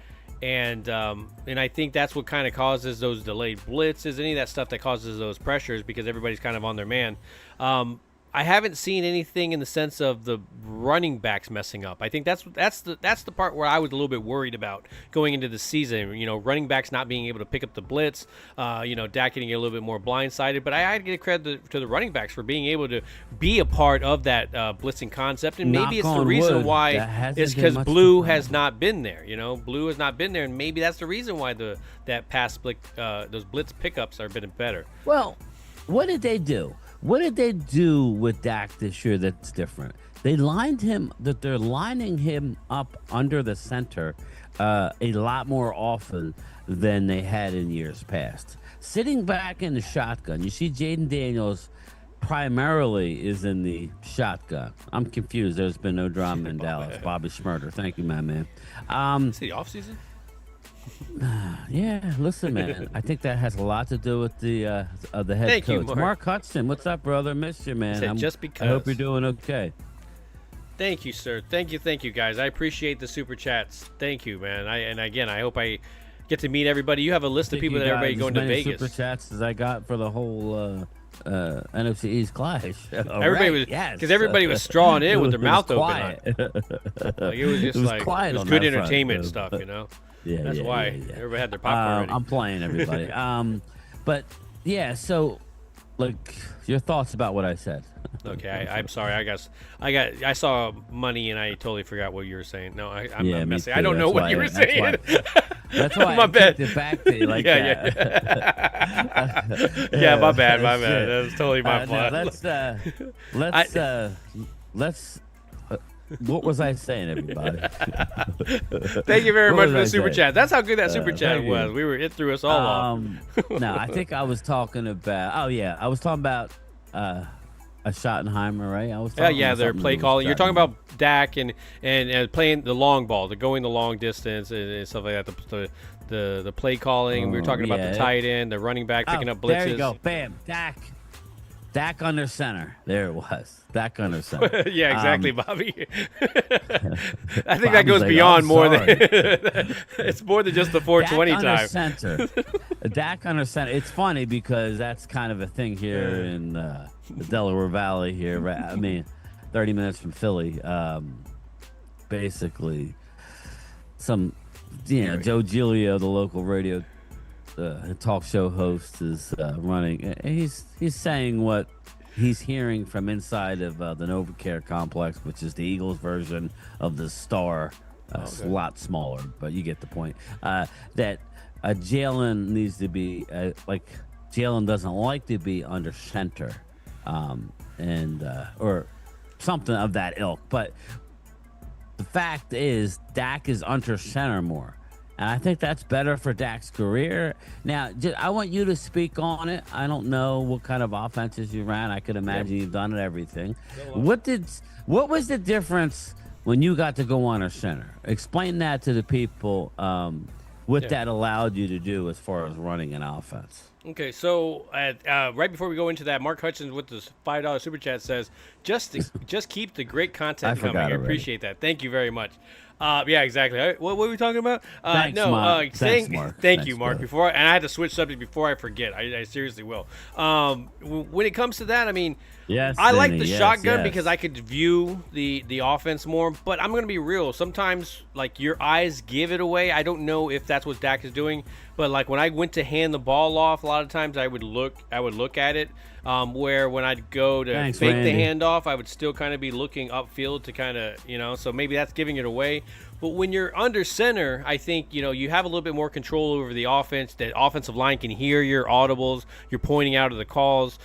and I think that's what kind of causes those delayed blitzes, any of that stuff that causes those pressures because everybody's kind of on their man. I haven't seen anything in the sense of the running backs messing up. I think that's the part where I was a little bit worried about going into the season. Running backs not being able to pick up the blitz. Dak getting a little bit more blindsided. But I had to give credit to the running backs for being able to be a part of that blitzing concept. And maybe it's the reason why is because Blue has not been there. Blue has not been there, and maybe that's the reason why that pass split, those blitz pickups are been better. Well, what did they do? What did they do with Dak this year that's different? They're lining him up under the center a lot more often than they had in years past. Sitting back in the shotgun, you see Jaden Daniels primarily is in the shotgun. I'm confused. There's been no drama in Dallas. Bobby Schmurder. Thank you, my man. Is it the offseason? Yeah, listen, man. I think that has a lot to do with the head Thank coach. you, Mark Hudson, what's up, brother? Missed you, man. Just because. I hope you're doing okay. Thank you, sir. Thank you, guys. I appreciate the super chats. Thank you, man. I hope I get to meet everybody. You have a list of people that everybody going to Vegas. Super chats as I got for the whole NFC East clash. Everybody was because everybody was strawing in with their mouth open. It was just like quiet. It was good entertainment stuff, Yeah, that's why everybody had their popcorn ready. I'm playing everybody. But yeah, so like your thoughts about what I said. Okay, I'm sorry. I saw money and I totally forgot what you were saying. No, I'm not messing. I don't know what you were saying. That's why my bad. It back to you like that. Yeah, my bad. That was totally my fault. Let's. What was I saying, everybody? Thank you very much for the super chat. That's how good that super chat was. It threw us all off. No, I think I was talking about. Oh yeah, I was talking about a Schottenheimer, right? I was. They're play calling. You're talking about Dak and playing the long ball, going the long distance and stuff like that. The play calling. We were talking about the tight end, the running back picking up blitzes. There you go. Bam, Dak. Dak under center. There it was. Dak under center. Yeah, exactly, Bobby. I think Bobby's that goes like, beyond "I'm more sorry." than it's more than just the 420 Dak under time. center. Dak under center. It's funny because that's kind of a thing here in the Delaware Valley here. Right? I mean, 30 minutes from Philly. Basically, Joe Giglio, the local radio talk show host, is running. He's saying what he's hearing from inside of the NovaCare complex, which is the Eagles version of the Star. It's a lot smaller, but you get the point. That Jalen needs to be Jalen doesn't like to be under center, or something of that ilk. But the fact is, Dak is under center more. And I think that's better for Dak's career. Now, I want you to speak on it. I don't know what kind of offenses you ran. I could imagine you've done everything. What was the difference when you got to go under center? Explain that to the people, what that allowed you to do as far as running an offense. Okay, so right before we go into that, Mark Hutchins with the $5 super chat says, just keep the great content coming. I appreciate that. Thank you very much. Yeah, exactly. What were we talking about? Thanks, Mark. Thanks, Mark. Thank you, Mark. Brother. I had to switch subject before I forget. I seriously will. When it comes to that, I mean, I like the shotgun because I could view the offense more. But I'm gonna be real. Sometimes, like, your eyes give it away. I don't know if that's what Dak is doing, but like when I went to hand the ball off, a lot of times I would look at it. Where when I'd go to fake the handoff, I would still kind of be looking upfield to kind of, so maybe that's giving it away. But when you're under center, I think, you have a little bit more control over the offense. The offensive line can hear your audibles. You're pointing out of the calls.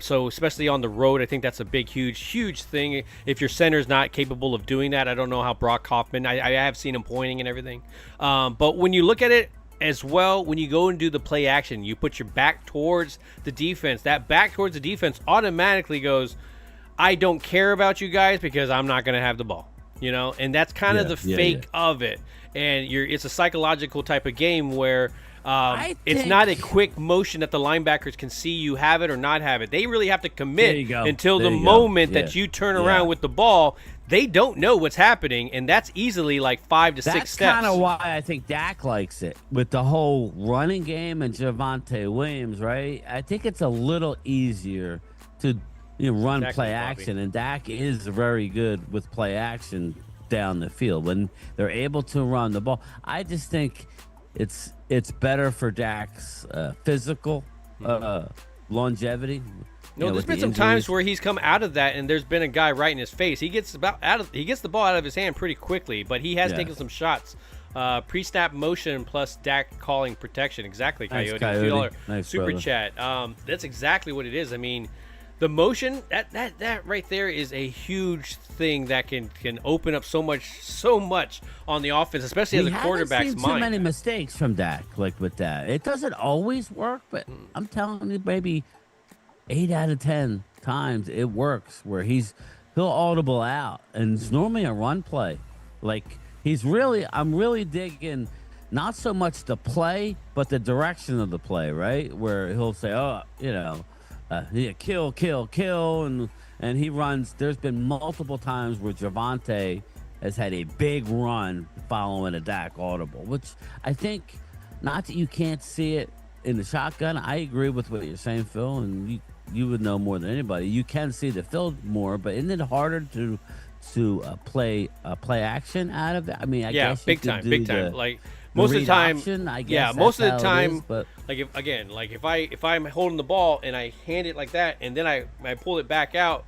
So especially on the road, I think that's a big, huge thing. If your center's not capable of doing that, I don't know how Brock Hoffman, I have seen him pointing and everything. But when you look at it, as well, when you go and do the play action, you put your back towards the defense. That back towards the defense automatically goes, I don't care about you guys because I'm not going to have the ball, and that's kind of the fake of it. And it's a psychological type of game where it's not a quick motion that the linebackers can see you have it or not have it. They really have to commit until the moment that you turn around with the ball. They don't know what's happening, and that's easily like 5 to 6 steps. That's kind of why I think Dak likes it with the whole running game and Javonte Williams, right? I think it's a little easier to run play action, and Dak is very good with play action down the field when they're able to run the ball. I just think it's better for Dak's physical longevity. No, there's been some times where he's come out of that, and there's been a guy right in his face. He gets the ball out of his hand pretty quickly, but he has taken some shots. Pre-snap motion plus Dak calling protection. Exactly, Coyote. Nice, super brother. chat. That's exactly what it is. I mean, the motion that right there is a huge thing that can open up so much on the offense, especially as a quarterback's mind. Too many mistakes from Dak, like with that. It doesn't always work, but I'm telling you, maybe 8 out of 10 times it works where he'll audible out, and it's normally a run play. Like I'm really digging not so much the play, but the direction of the play, right? Where he'll say, kill, and he runs. There's been multiple times where Javonte has had a big run following a Dak audible, which I think, not that you can't see it in the shotgun. I agree with what you're saying, Phil, and you would know more than anybody. You can see the field more, but isn't it harder to play action out of it? I mean, I guess big time. Like most of the time, most of the time. But like if I'm holding the ball and I hand it like that, and then I pull it back out.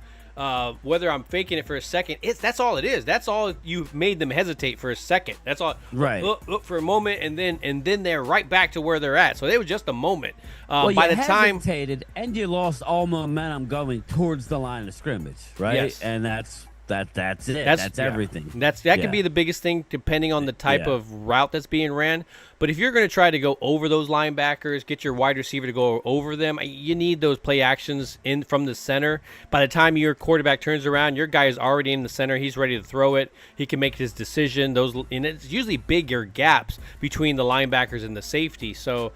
Whether I'm faking it for a second, that's all it is. That's all you've made them hesitate for a second. That's all. Right. Look for a moment, and then they're right back to where they're at. So it was just a moment. Well, by you the time hesitated, and you lost all momentum going towards the line of scrimmage, right? Yes. And that's it. That's everything. That could be the biggest thing, depending on the type of route that's being ran. But if you're going to try to go over those linebackers, get your wide receiver to go over them, you need those play actions in from the center. By the time your quarterback turns around, your guy is already in the center. He's ready to throw it. He can make his decision. And it's usually bigger gaps between the linebackers and the safety. So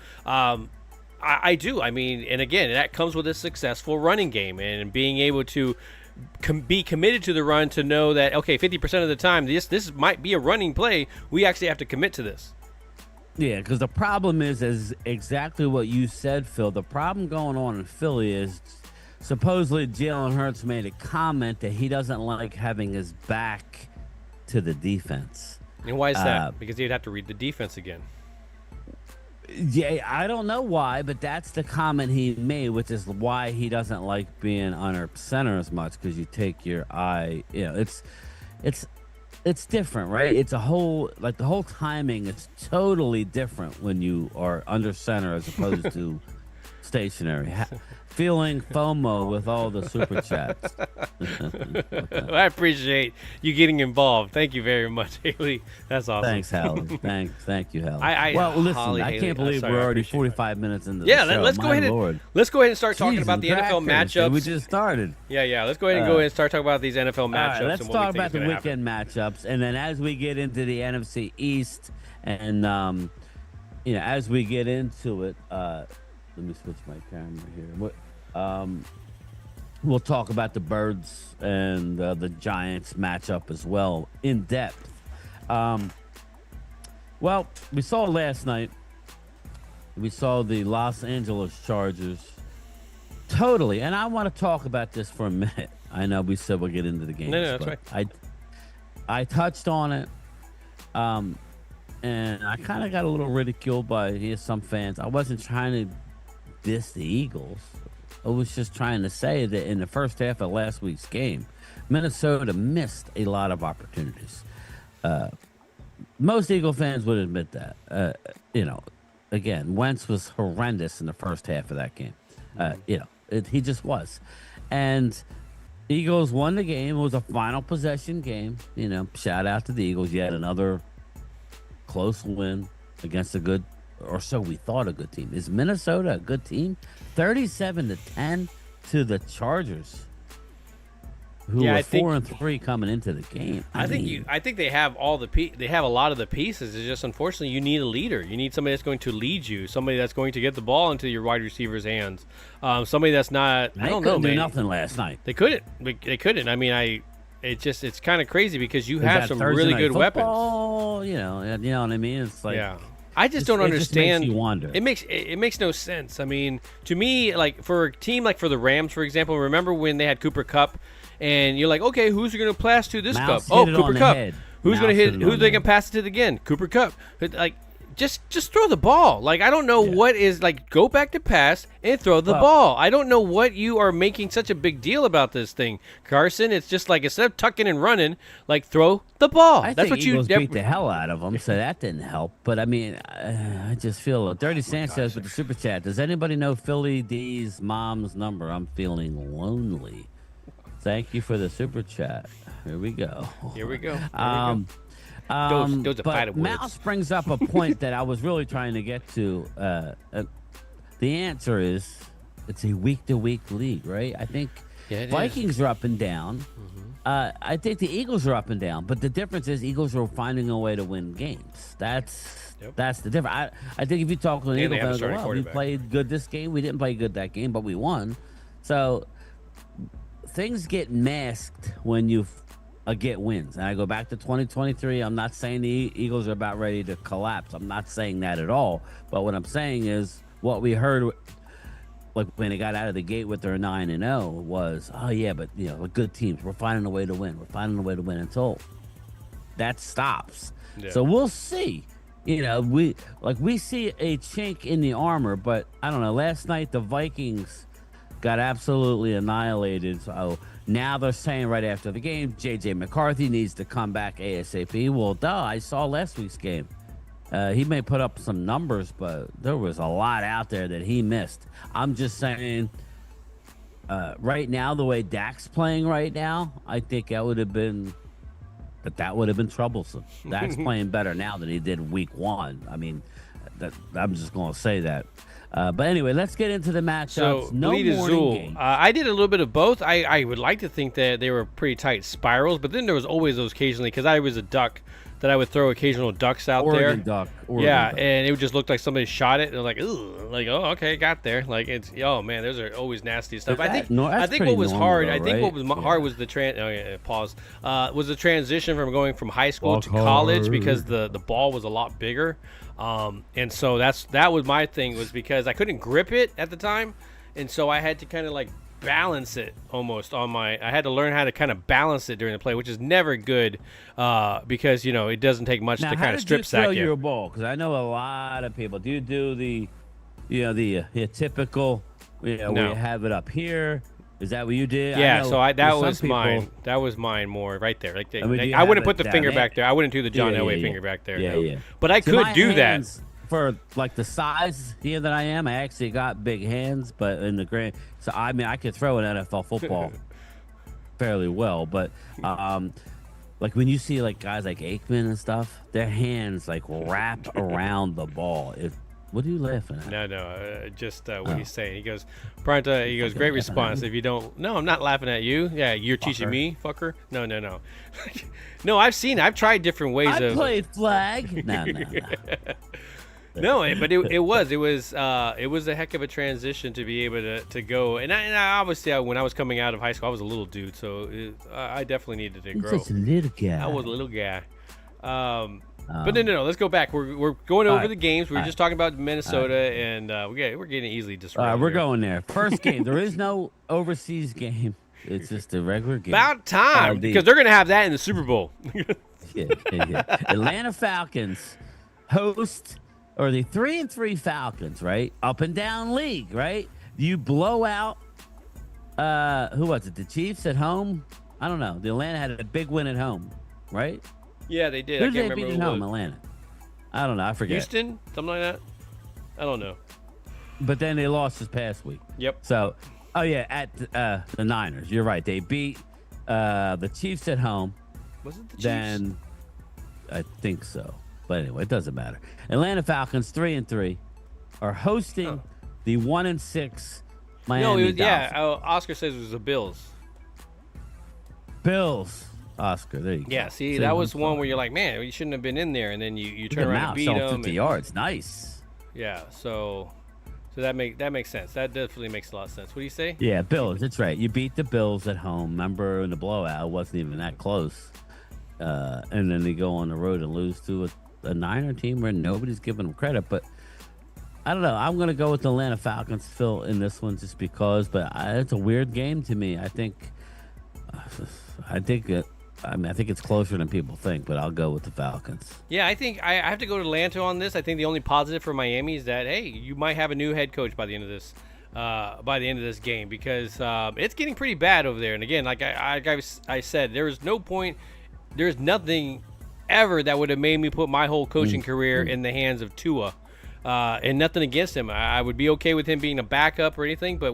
I do. I mean, and again, that comes with a successful running game and being able to be committed to the run, to know that, okay, 50% of the time, this might be a running play. We actually have to commit to this. Yeah, because the problem is exactly what you said, Phil. The problem going on in Philly is supposedly Jalen Hurts made a comment that he doesn't like having his back to the defense. And why is that? Because he'd have to read the defense again. Yeah, I don't know why, but that's the comment he made, which is why he doesn't like being under center as much, because you take your eye. You know, it's different, right? It's a whole, like, the whole timing is totally different when you are under center as opposed to stationary. Feeling FOMO with all the super chats. Well, I appreciate you getting involved. Thank you very much, Haley. That's awesome. Thanks, Haley. Thank you, Haley. Well, listen, Holly, I can't believe we're already 45 minutes into the show. Let's go ahead and start talking about the NFL matchups. We just started. Yeah. Let's go ahead and start talking about these NFL matchups. Right, let's and talk about the weekend matchups, and then as we get into the NFC East, and as we get into it, let me switch my camera here. We'll talk about the Birds and the Giants matchup as well in depth. Well, we saw last night. We saw the Los Angeles Chargers totally, and I want to talk about this for a minute. I know we said we'll get into the game. No, that's right. I touched on it, and I kind of got a little ridiculed by some fans. I wasn't trying to diss the Eagles. I was just trying to say that in the first half of last week's game, Minnesota missed a lot of opportunities. Most Eagle fans would admit that. Again, Wentz was horrendous in the first half of that game. He just was. And Eagles won the game. It was a final possession game. Shout out to the Eagles. You had another close win against a good, or so we thought, a good team. Is Minnesota a good team? 37-10 to the Chargers, who are 4-3 coming into the game. I think they have they have a lot of the pieces. It's just, unfortunately, you need a leader. You need somebody that's going to lead you, somebody that's going to get the ball into your wide receivers' hands. Somebody that's not. I don't know, man. They couldn't do nothing last night. They couldn't. They couldn't. I mean, it's kind of crazy because you have some really good football, weapons. You know what I mean? It's like, yeah. I just don't understand. It makes you wonder. It makes no sense. I mean, to me, like, for a team like for the Rams, for example, remember when they had Cooper Kupp, and you're like, okay, who's going to pass to this Kupp? Oh, Cooper Kupp. Who's going to hit? Who's they going to pass it to again? Cooper Kupp. Like, just throw the ball. Like, I don't know what is, like, go back to pass and throw the ball. I don't know what you are making such a big deal about this thing, Carson. It's just like, instead of tucking and running, like, throw the ball. That's what Eagles beat the hell out of them, so that didn't help. But I mean, I just feel Dirty Sanchez with the super chat. Does anybody know Philly D's mom's number? I'm feeling lonely. Thank you for the super chat. Here we go. But Mouse brings up a point that I was really trying to get to. The answer is it's a week-to-week league, right? I think Vikings are up and down. Mm-hmm. I think the Eagles are up and down, but the difference is Eagles are finding a way to win games. That's the difference. I think if you talk to an Eagle fan, we played good this game, we didn't play good that game, but we won. So things get masked when you get wins. And I go back to 2023. I'm not saying the Eagles are about ready to collapse. I'm not saying that at all. But what I'm saying is what we heard, like when they got out of the gate with their 9-0, was, but we're good teams. We're finding a way to win. Until that stops. Yeah. So we'll see. We see a chink in the armor, but I don't know. Last night the Vikings got absolutely annihilated. So now they're saying right after the game, J.J. McCarthy needs to come back ASAP. Well, I saw last week's game. He may put up some numbers, but there was a lot out there that he missed. I'm just saying, right now, the way Dak's playing right now, I think that would have been troublesome. Dak's playing better now than he did week one. I mean, I'm just going to say that. But anyway, let's get into the matchups. So, I did a little bit of both. I would like to think that they were pretty tight spirals, but then there was always those occasionally, because I was a duck that I would throw occasional ducks out Oregon there. Duck. Yeah, duck. and it would just look like somebody shot it. And like, ooh, like, oh, okay, got there. Like, it's, oh man, those are always nasty stuff. I think what was hard. Though, I think what was hard was the was the transition from going from high school to college because the ball was a lot bigger. And so that was my thing, was because I couldn't grip it at the time, and so I had to kind of like balance it almost on my. I had to learn how to kind of balance it during the play, which is never good, because it doesn't take much to kind of strip sack you. How did you throw your ball? Because I know a lot of people. Do you do the typical, where you have it up here? Is that what you did? Yeah, that was mine. That was mine more right there. Like, I wouldn't put the finger back there. I wouldn't do the John Elway finger back there. Yeah. But I could do that. For like the size here that I am, I actually got big hands, but in the grand, so I mean I could throw an NFL football fairly well, but like when you see like guys like Aikman and stuff, their hands like wrap around the ball. What are you laughing at? No, just what he's saying. He goes, Brian, he goes, great response. If you don't, no, I'm not laughing at you. Yeah, you're teaching me, fucker. No. No, I've tried different ways I played flag. No. No, but it was a heck of a transition to be able to go. And I obviously, when I was coming out of high school, I was a little dude, so I definitely needed to grow. You're just a little guy. I was a little guy. But no, let's go back. We're going over the games. We were just talking about Minnesota, and we're getting easily disrupted. All right, we're going there. First game. There is no overseas game. It's just a regular game. About time, because they're going to have that in the Super Bowl. Yeah. Atlanta Falcons host. Or the 3-3 Falcons, right? Up and down league, right? You blow out, who was it? The Chiefs at home? I don't know. The Atlanta had a big win at home, right? Yeah, they did. Who did they beat at home? Atlanta. I don't know. I forget. Houston? Something like that? I don't know. But then they lost this past week. Yep. So, at the Niners. You're right. They beat the Chiefs at home. Was it the Chiefs? Then I think so. But anyway, it doesn't matter. Atlanta Falcons 3-3 are hosting the 1-6 Miami Dolphins. Oscar says it was the Bills. Bills, Oscar. There you go. Yeah, see, that was one where you're like, man, you shouldn't have been in there, and then you turn around and beat them. 50 yards, nice. Yeah, so that makes sense. That definitely makes a lot of sense. What do you say? Yeah, Bills. That's right. You beat the Bills at home. Remember in the blowout, it wasn't even that close. And then they go on the road and lose to a Niner team where nobody's giving them credit, but I don't know. I'm going to go with the Atlanta Falcons, Phil, in this one just because, but it's a weird game to me. I think it's closer than people think, but I'll go with the Falcons. Yeah, I think I have to go to Atlanta on this. I think the only positive for Miami is that, hey, you might have a new head coach by the end of this game, because it's getting pretty bad over there. And again, like I said, there's nothing ever that would have made me put my whole coaching career in the hands of Tua, and nothing against him. I would be okay with him being a backup or anything, but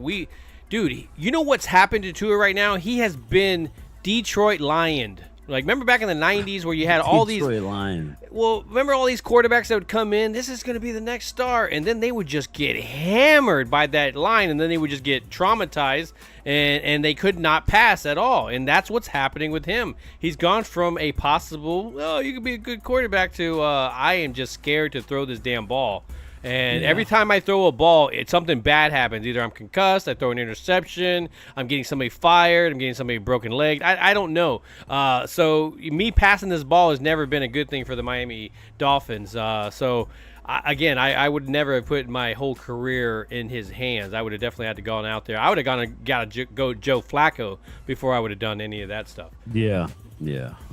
dude, you know what's happened to Tua right now? He has been Detroit Lioned. Like, remember back in the 90s where you had all these... Well, remember all these quarterbacks that would come in? This is going to be the next star. And then they would just get hammered by that line, and then they would just get traumatized, and they could not pass at all. And that's what's happening with him. He's gone from a possible, you could be a good quarterback, to I am just scared to throw this damn ball. And every time I throw a ball, something bad happens. Either I'm concussed, I throw an interception, I'm getting somebody fired, I'm getting somebody broken legged. I don't know. So me passing this ball has never been a good thing for the Miami Dolphins. I would never have put my whole career in his hands. I would have definitely had to gone out there. I would have got to go Joe Flacco before I would have done any of that stuff. Yeah.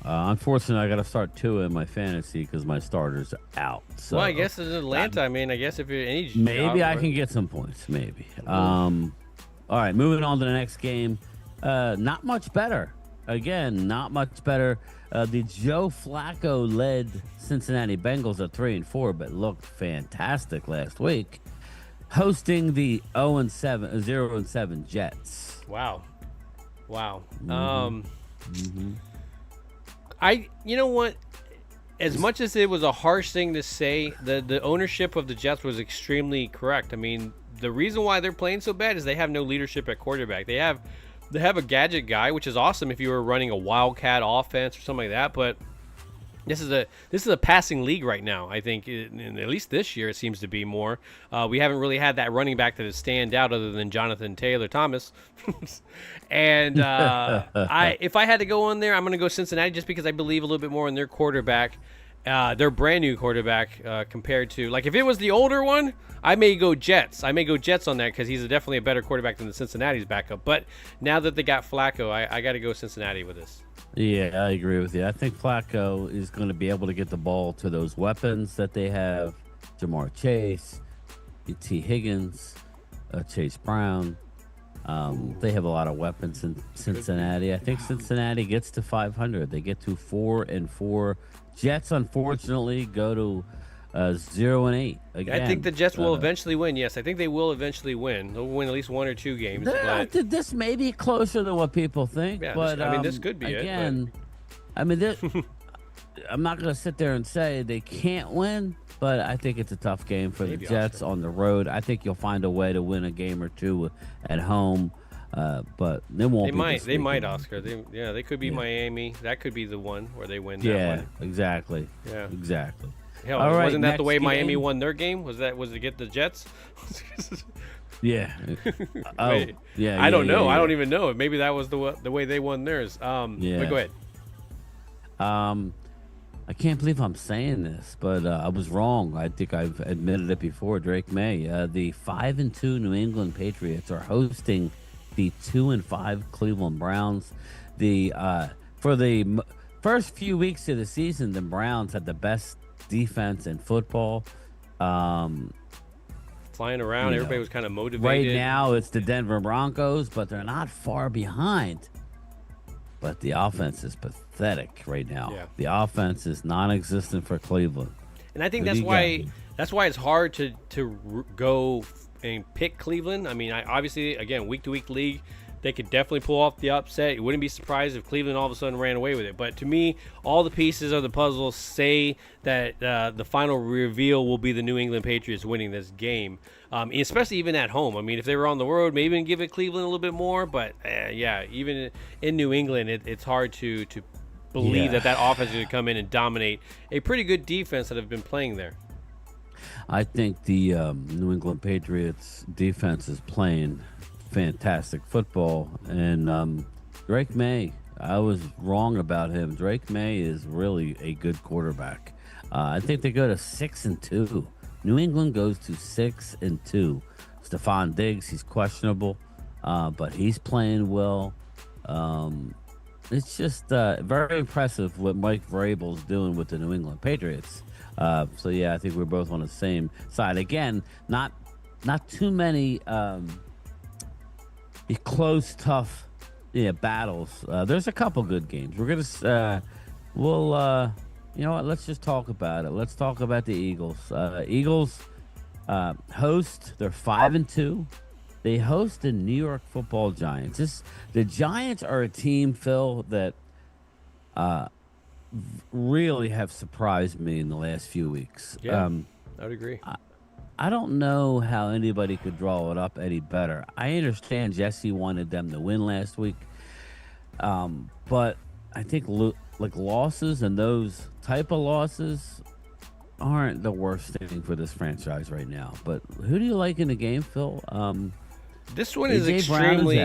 Unfortunately, I got to start Tua in my fantasy because my starter's out. So, well, I guess it's Atlanta. I guess if you're any maybe I can get some points. Maybe. All right, moving on to the next game. Not much better. Again, not much better. The Joe Flacco-led Cincinnati Bengals at 3-4, but looked fantastic last week, hosting the 0-7 Jets. Wow. Mm-hmm. You know what? As much as it was a harsh thing to say, the ownership of the Jets was extremely correct. I mean, the reason why they're playing so bad is they have no leadership at quarterback. They have a gadget guy, which is awesome if you were running a wildcat offense or something like that. But This is a passing league right now. I think, at least this year, it seems to be more. We haven't really had that running back that has stand out other than Jonathan Taylor Thomas. And if I had to go on there, I'm going to go Cincinnati just because I believe a little bit more in their quarterback, their brand new quarterback compared to, like, if it was the older one, I may go Jets. I may go Jets on that because he's definitely a better quarterback than the Cincinnati's backup. But now that they got Flacco, I got to go Cincinnati with this. Yeah, I agree with you. I think Flacco is going to be able to get the ball to those weapons that they have. Jamar Chase, T. Higgins, Chase Brown. They have a lot of weapons in Cincinnati. I think Cincinnati gets to 500. They get to 4-4. Jets, unfortunately, go to 0-8. Again, I think the Jets will eventually win. Yes, I think they will eventually win. They'll win at least 1 or 2 games. But this may be closer than what people think. Yeah, but this could be again, I'm not going to sit there and say they can't win, but I think it's a tough game for the Jets on the road. I think you'll find a way to win a game or 2 at home. But they won't. They might, Oscar. They could be Miami. That could be the one where they win. Yeah, that one. Exactly. Hell, all right, wasn't that the way game. Miami won their game? Was to get the Jets? Yeah. I don't know. I don't even know. Maybe that was the way they won theirs. But go ahead. I can't believe I'm saying this, but I was wrong. I think I've admitted it before. Drake May, the 5-2 New England Patriots are hosting the 2-5 Cleveland Browns. For the first few weeks of the season, the Browns had the best defense in football. Flying around, everybody was kind of motivated. Right now, it's the Denver Broncos, but they're not far behind. But the offense is pathetic right now. Yeah. The offense is non-existent for Cleveland. And I think that's why it's hard to go and pick Cleveland. I mean, obviously, again, week-to-week league, they could definitely pull off the upset. You wouldn't be surprised if Cleveland all of a sudden ran away with it. But to me, all the pieces of the puzzle say that the final reveal will be the New England Patriots winning this game, especially even at home. I mean, if they were on the road, maybe give it Cleveland a little bit more. But, even in New England, it's hard to believe that offense is going to come in and dominate a pretty good defense that have been playing there. I think the New England Patriots defense is playing fantastic football, and Drake May, I was wrong about him. Drake May is really a good quarterback. I think they go to 6-2. New England goes to 6-2. Stephon Diggs, he's questionable, but he's playing well. It's just very impressive what Mike Vrabel's doing with the New England Patriots. I think we're both on the same side. Again, not too many close, tough battles. There's a couple good games. We're gonna you know what? Let's just talk about it. Let's talk about the Eagles. Eagles host. They're 5-2. They host the New York Football Giants. The Giants are a team, Phil, that really have surprised me in the last few weeks. Yeah, I would agree. I don't know how anybody could draw it up any better. I understand Jesse wanted them to win last week, but I think losses and those type of losses aren't the worst thing for this franchise right now. But who do you like in the game, Phil? This one is extremely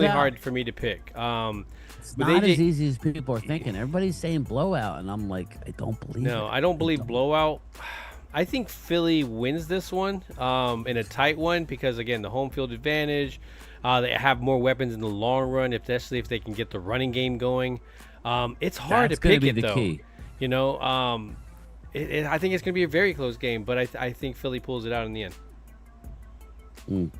hard for me to pick. It's not as easy as people are thinking. Everybody's saying blowout, and I'm like, I don't believe it. No, I don't believe blowout. I think Philly wins this one in a tight one because, again, the home field advantage. They have more weapons in the long run, especially if they can get the running game going. It's hard to pick it, though. Key. You know, I think it's going to be a very close game, but I think Philly pulls it out in the end.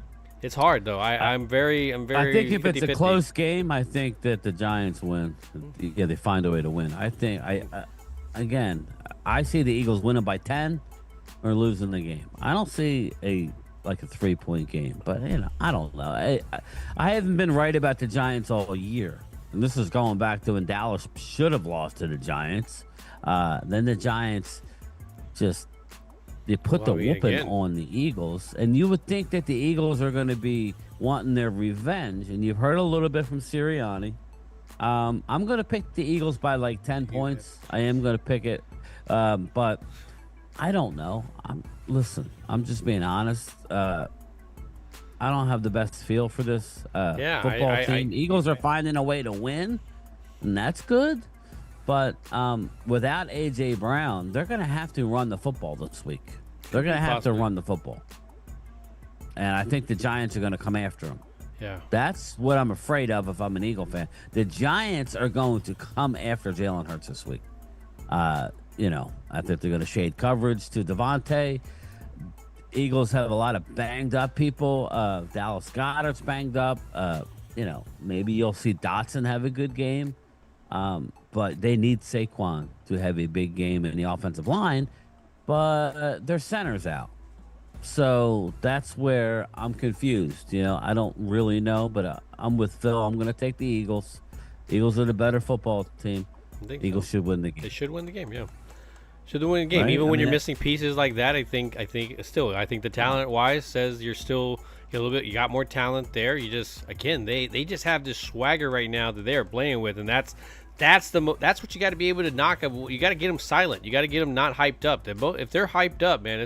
It's hard, though. I'm very. I think if 50-50. it's a close game, I think that the Giants win. Yeah, they find a way to win. I think I see the Eagles winning by 10 or losing the game. I don't see a 3-point game, but I don't know. I haven't been right about the Giants all year, and this is going back to when Dallas should have lost to the Giants. Then the Giants they put the whooping on the Eagles, and you would think that the Eagles are going to be wanting their revenge. And you've heard a little bit from Sirianni. I'm going to pick the Eagles by like 10 points. I am going to pick it. But I don't know. Listen, I'm just being honest. I don't have the best feel for this football team. Eagles are finding a way to win, and that's good. But without A.J. Brown, they're going to have to run the football this week. They're going to have to run the football. And I think the Giants are going to come after them. Yeah. That's what I'm afraid of if I'm an Eagle fan. The Giants are going to come after Jalen Hurts this week. I think they're going to shade coverage to Devontae. Eagles have a lot of banged up people. Dallas Goedert's banged up. Maybe you'll see Dotson have a good game. But they need Saquon to have a big game in the offensive line. But their center's out. So that's where I'm confused. I don't really know, but I'm with Phil. I'm going to take the Eagles. Eagles are the better football team. Eagles should win the game. They should win the game, yeah. Should win the game. Right? Even when you're missing pieces like that, I think the talent-wise says you're still a little bit. You got more talent there. You just they just have this swagger right now that they're playing with, and that's what you got to be able to knock. You got to get them silent. You got to get them not hyped up. If they're hyped up, man,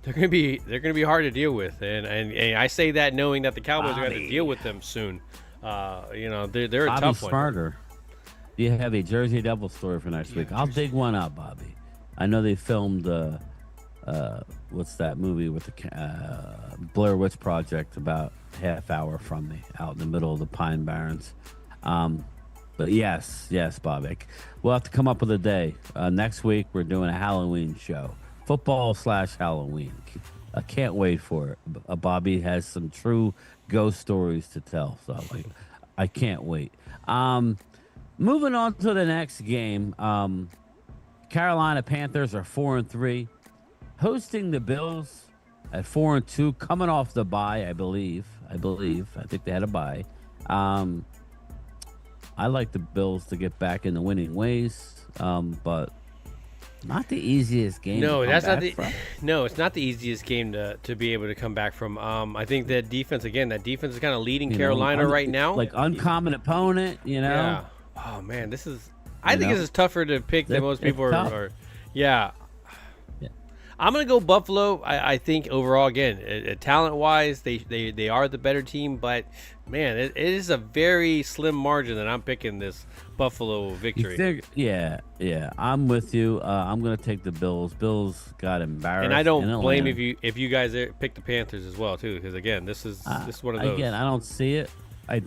they're gonna be hard to deal with. And I say that knowing that the Cowboys are going to deal with them soon. They're a tough one. Smarter. Do you have a Jersey Devil story for next week? I'll dig one up, Bobby. I know they filmed what's that movie with the Blair Witch Project about half hour from me out in the middle of the Pine Barrens. But yes, Bobby. We'll have to come up with a day. Next week, we're doing a Halloween show. Football/Halloween. I can't wait for it. Bobby has some true ghost stories to tell. So I can't wait. Moving on to the next game. Carolina Panthers are 4-3. Hosting the Bills at 4-2. Coming off the bye, I believe. I think they had a bye. I like the Bills to get back in the winning ways, but not the easiest game. No, it's not the easiest game to be able to come back from. I think that defense is kind of leading Carolina right now. Like uncommon opponent, Yeah. Oh man, this is. I think this is tougher to pick than most people are. Yeah. I'm gonna go Buffalo. I think overall, again, talent-wise, they are the better team, but man, it is a very slim margin that I'm picking this Buffalo victory. I'm with you. I'm gonna take the Bills. Bills got embarrassed, and I don't blame if you guys pick the Panthers as well too, because again, this is one of those. Again, I don't see it. I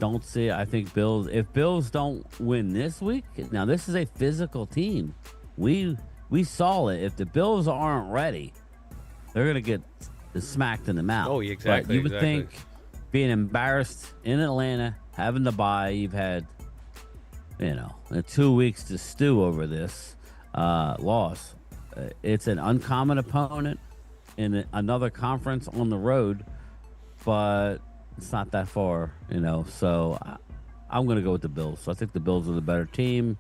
think Bills. If Bills don't win this week, now this is a physical team. We saw it. If the Bills aren't ready, they're going to get smacked in the mouth. Oh, exactly. But you would think being embarrassed in Atlanta, having to bye, you've had, 2 weeks to stew over this loss. It's an uncommon opponent in another conference on the road, but it's not that far, So I'm going to go with the Bills. So I think the Bills are the better team.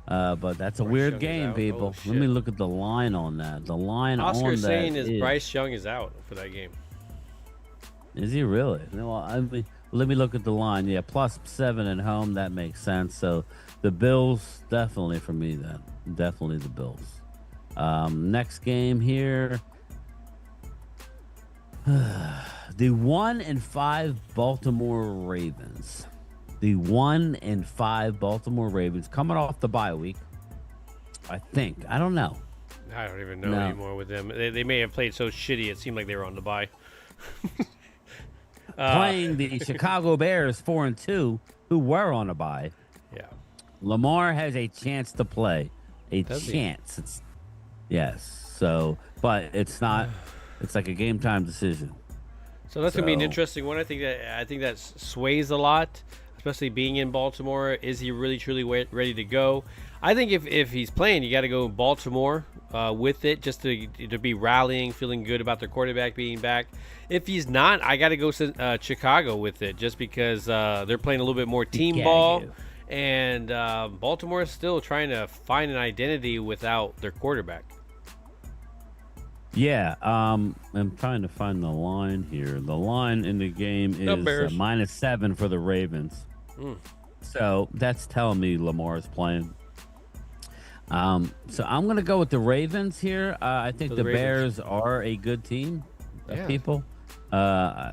But that's a weird game, people. Let me look at the line on that. The line Oscar on that saying is Bryce Young is out for that game. Is he really? No, let me look at the line. Yeah, +7 at home. That makes sense. So the Bills, definitely for me then. Definitely the Bills. Next game here. The 1-5 Baltimore Ravens. The 1-5 Baltimore Ravens coming off the bye week. I think. I don't know. I don't even know anymore with them. They may have played so shitty it seemed like they were on the bye. Playing the Chicago Bears 4-2, who were on a bye. Yeah. Lamar has a chance to play. Chance. Yes. So, but it's not. It's like a game time decision. So that's gonna be an interesting one. I think that sways a lot. Especially being in Baltimore, is he really truly ready to go? I think if he's playing, you got to go Baltimore with it, just to be rallying, feeling good about their quarterback being back. If he's not, I got to go Chicago with it, just because they're playing a little bit more team ball, and Baltimore is still trying to find an identity without their quarterback. Yeah, I'm trying to find the line here. The line in the game is -7 for the Ravens. So that's telling me Lamar's playing. So I'm going to go with the Ravens here. I think the Bears are a good team of people. I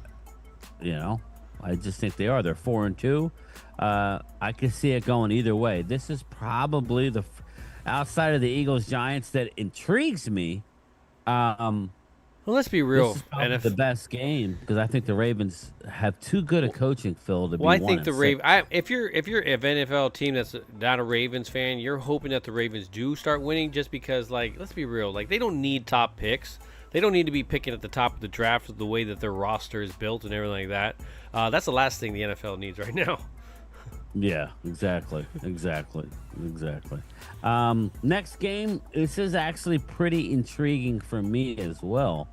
just think they are. They're 4-2. I can see it going either way. This is probably outside of the Eagles Giants that intrigues me. Well, let's be real. This is the best game because I think the Ravens have too good a coaching, Phil. To be I think the Ravens. If you're an NFL team that's not a Ravens fan, you're hoping that the Ravens do start winning. Just because, like, let's be real. Like, they don't need top picks. They don't need to be picking at the top of the draft with the way that their roster is built and everything like that. That's the last thing the NFL needs right now. Yeah, exactly. Next game, this is actually pretty intriguing for me as well.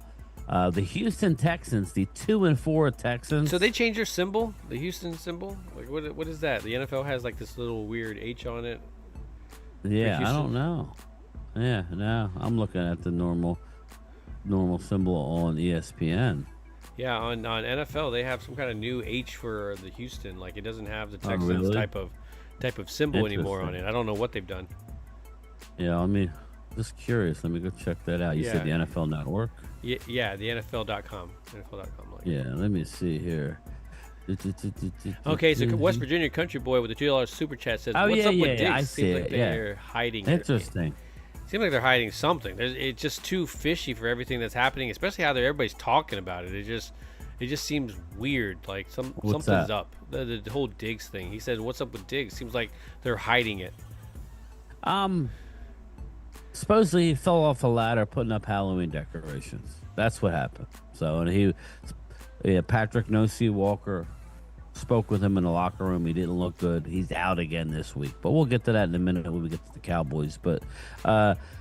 The Houston Texans, the 2-4 Texans. So they changed their symbol, the Houston symbol. Like, what is that? The NFL has like this little weird H on it. Yeah, I don't know. Yeah, no, I'm looking at the normal symbol on ESPN. Yeah, on NFL they have some kind of new H for the Houston. Like, it doesn't have the Texans type of symbol anymore on it. I don't know what they've done. Yeah, just curious. Let me go check that out. You said the NFL Network? Yeah, the NFL.com. NFL.com. Yeah, let me see here. Okay, so West Virginia Country Boy with the $2 super chat says, "What's up with Diggs? I see Seems like they're hiding. Interesting. Seems like they're hiding something. It's just too fishy for everything that's happening, especially how everybody's talking about it. It just seems weird. Like something's up. The whole Diggs thing. He said, "What's up with Diggs?" Seems like they're hiding it. Supposedly he fell off a ladder putting up Halloween decorations. That's what happened. So, and Patrick Nosey Walker spoke with him in the locker room. He didn't look good. He's out again this week. But we'll get to that in a minute when we get to the Cowboys. But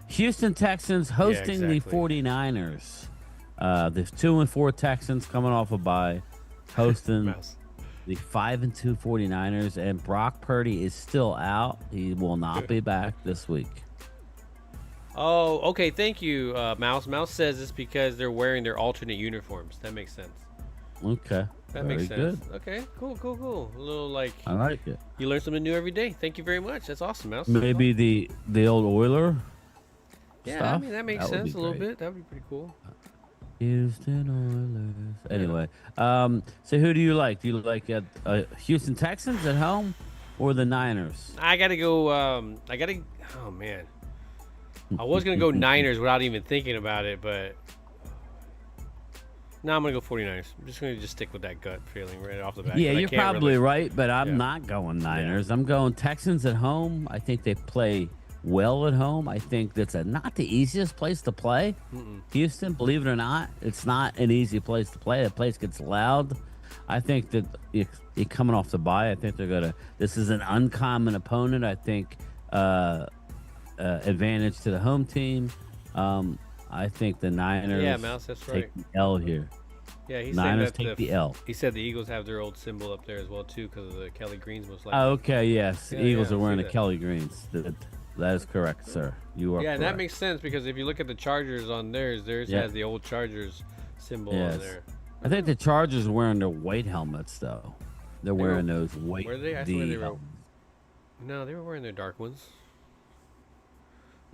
Houston Texans hosting the 49ers. The 2-4 Texans coming off a bye, hosting the 5-2 49ers. And Brock Purdy is still out. He will not be back this week. Oh, okay. Thank you, Mouse. Mouse says it's because they're wearing their alternate uniforms. That makes sense. Okay. That makes sense. Good. Okay, cool. A little I like it. You learn something new every day. Thank you very much. That's awesome, Mouse. Maybe the old Oiler. Yeah, stuff? I mean that makes sense a little bit. That would be pretty cool. Houston Oilers. Anyway, so who do you like? Do you like Houston Texans at home or the Niners? I gotta go. Oh man, I was gonna go Niners without even thinking about it, but no, I'm gonna go 49ers. I'm just gonna stick with that gut feeling right off the bat. Yeah, you're probably right, but I'm not going Niners. Yeah. I'm going Texans at home. I think they play well at home. I think that's not the easiest place to play. Houston, believe it or not, it's not an easy place to play. The place gets loud. I think that you're coming off the bye. I think they're gonna. This is an uncommon opponent. I think advantage to the home team. I think the Niners take the L here. Yeah, he's Niners saying take the L. He said the Eagles have their old symbol up there as well too because of the Kelly Greens most likely. Oh, okay, yes. The Eagles are wearing the Kelly Greens. That is correct, sir. You are correct. And that makes sense because if you look at the Chargers on theirs has the old Chargers symbol on there. I think the Chargers are wearing their white helmets though. They're wearing those white helmets. No, they were wearing their dark ones.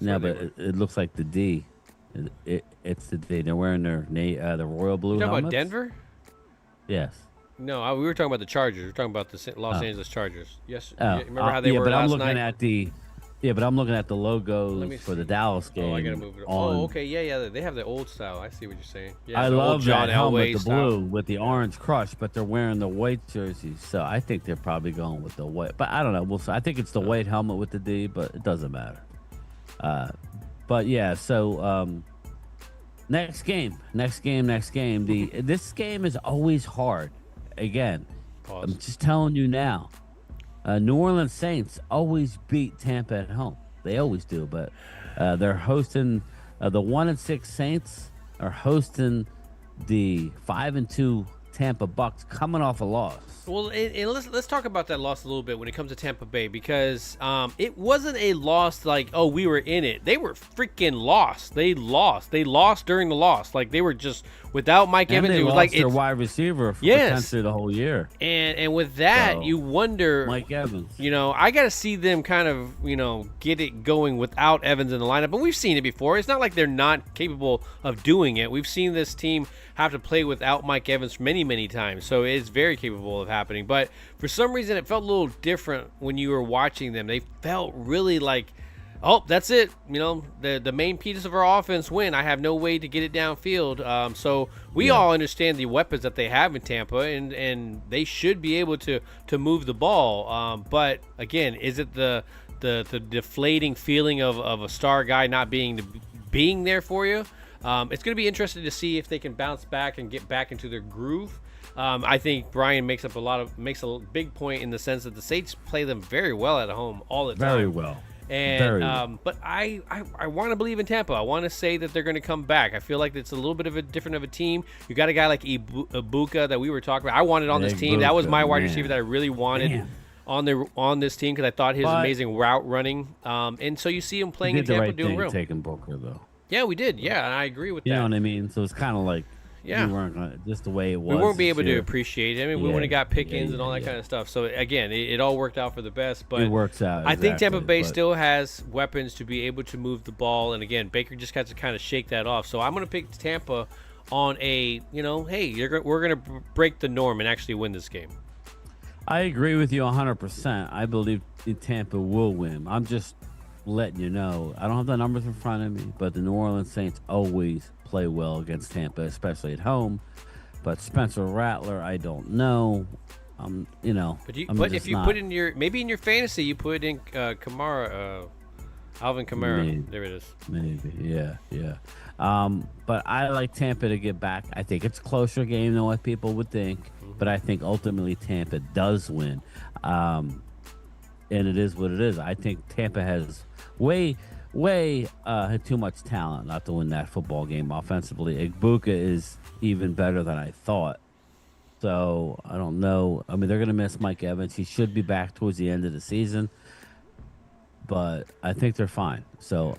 No, but it looks like the D. It's the D. They're wearing their the royal blue helmets. You talking about Denver? Yes. No, we were talking about the Chargers. We were talking about the Los Angeles Chargers. Yes. Remember how they were last night? But I'm looking at the logos for the Dallas game. Oh, I gotta move it. Okay, yeah. They have the old style. I see what you're saying. Yeah, I love that helmet, the blue with the orange crush, but they're wearing the white jerseys. So I think they're probably going with the white. But I don't know. I think it's the white helmet with the D, but it doesn't matter. But yeah, so next game. This game is always hard. Again, Pause. I'm just telling you now. New Orleans Saints always beat Tampa at home. They always do, but they're hosting the 1-6 Saints are hosting the 5-2 Tampa Bucks coming off a loss. Well, and let's talk about that loss a little bit when it comes to Tampa Bay because it wasn't a loss like, oh, we were in it. They were freaking lost. They lost during the loss. Like they were just without Mike and Evans, they it was lost like their wide receiver for potentially the whole year. And with that, you wonder, Mike Evans. I got to see them kind of, get it going without Evans in the lineup. And we've seen it before. It's not like they're not capable of doing it. We've seen this team have to play without Mike Evans many, many times. So it's very capable of happening. But for some reason, it felt a little different when you were watching them. They felt really like, oh, that's it. The main pieces of our offense win. I have no way to get it downfield. So we all understand the weapons that they have in Tampa, and they should be able to move the ball. But again, is it the deflating feeling of a star guy not being there for you? It's going to be interesting to see if they can bounce back and get back into their groove. I think Bryan makes a big point in the sense that the Saints play them very well at home all the time. Very well. And but I want to believe in Tampa. I want to say that they're going to come back. I feel like it's a little bit of a different of a team. You got a guy like Ibuka that we were talking about. I wanted on this team. That was my wide receiver that I really wanted on this team because I thought his amazing route running. And so you see him playing in Tampa doing real. Taking Booker though. Yeah, we did. Yeah, and I agree with that. You know what I mean? So it's kind of like we weren't gonna, just the way it was. We won't be able to appreciate it. I mean, we wouldn't have got Pickens and all that kind of stuff. So again, it all worked out for the best. But it works out. I think Tampa Bay still has weapons to be able to move the ball. And again, Baker just has to kind of shake that off. So I'm going to pick Tampa on a, hey, we're going to break the norm and actually win this game. I agree with you 100%. I believe Tampa will win. I'm just letting you know. I don't have the numbers in front of me, but the New Orleans Saints always play well against Tampa, especially at home. But Spencer Rattler, I don't know. But if you put in your fantasy, you put in Kamara, Alvin Kamara. Maybe, there it is. Maybe, yeah. But I like Tampa to get back. I think it's a closer game than what people would think, but I think ultimately Tampa does win. And it is what it is. I think Tampa has way too much talent not to win that football game offensively. Ibuka is even better than I thought. So I don't know. I mean, they're going to miss Mike Evans. He should be back towards the end of the season, but I think they're fine. So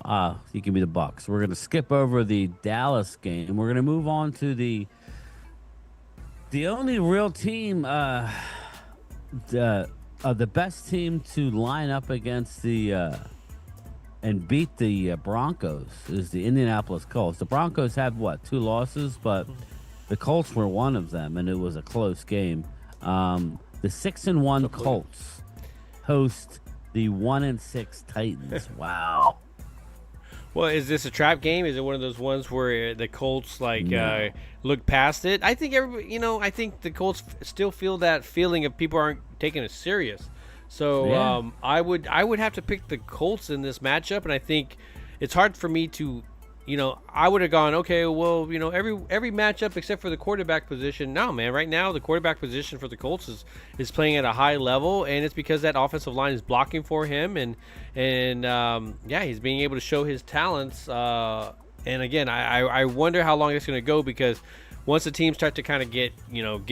you give me the Bucks. We're going to skip over the Dallas game. We're going to move on to the only real team, the best team to line up against and beat the Broncos is the Indianapolis Colts. The Broncos have 2 losses, but the Colts were one of them, and it was a close game. The 6-1 Colts host the 1-6 Titans. Wow. Well, is this a trap game? Is it one of those ones where the Colts look past it? I think everybody, I think the Colts still feel that feeling of people aren't taking it serious. So I would have to pick the Colts in this matchup, and I think it's hard for me to, I would have gone, okay, well, every matchup except for the quarterback position. No, man, right now the quarterback position for the Colts is playing at a high level, and it's because that offensive line is blocking for him, and he's being able to show his talents. And again, I wonder how long it's going to go, because once the teams start to kind of get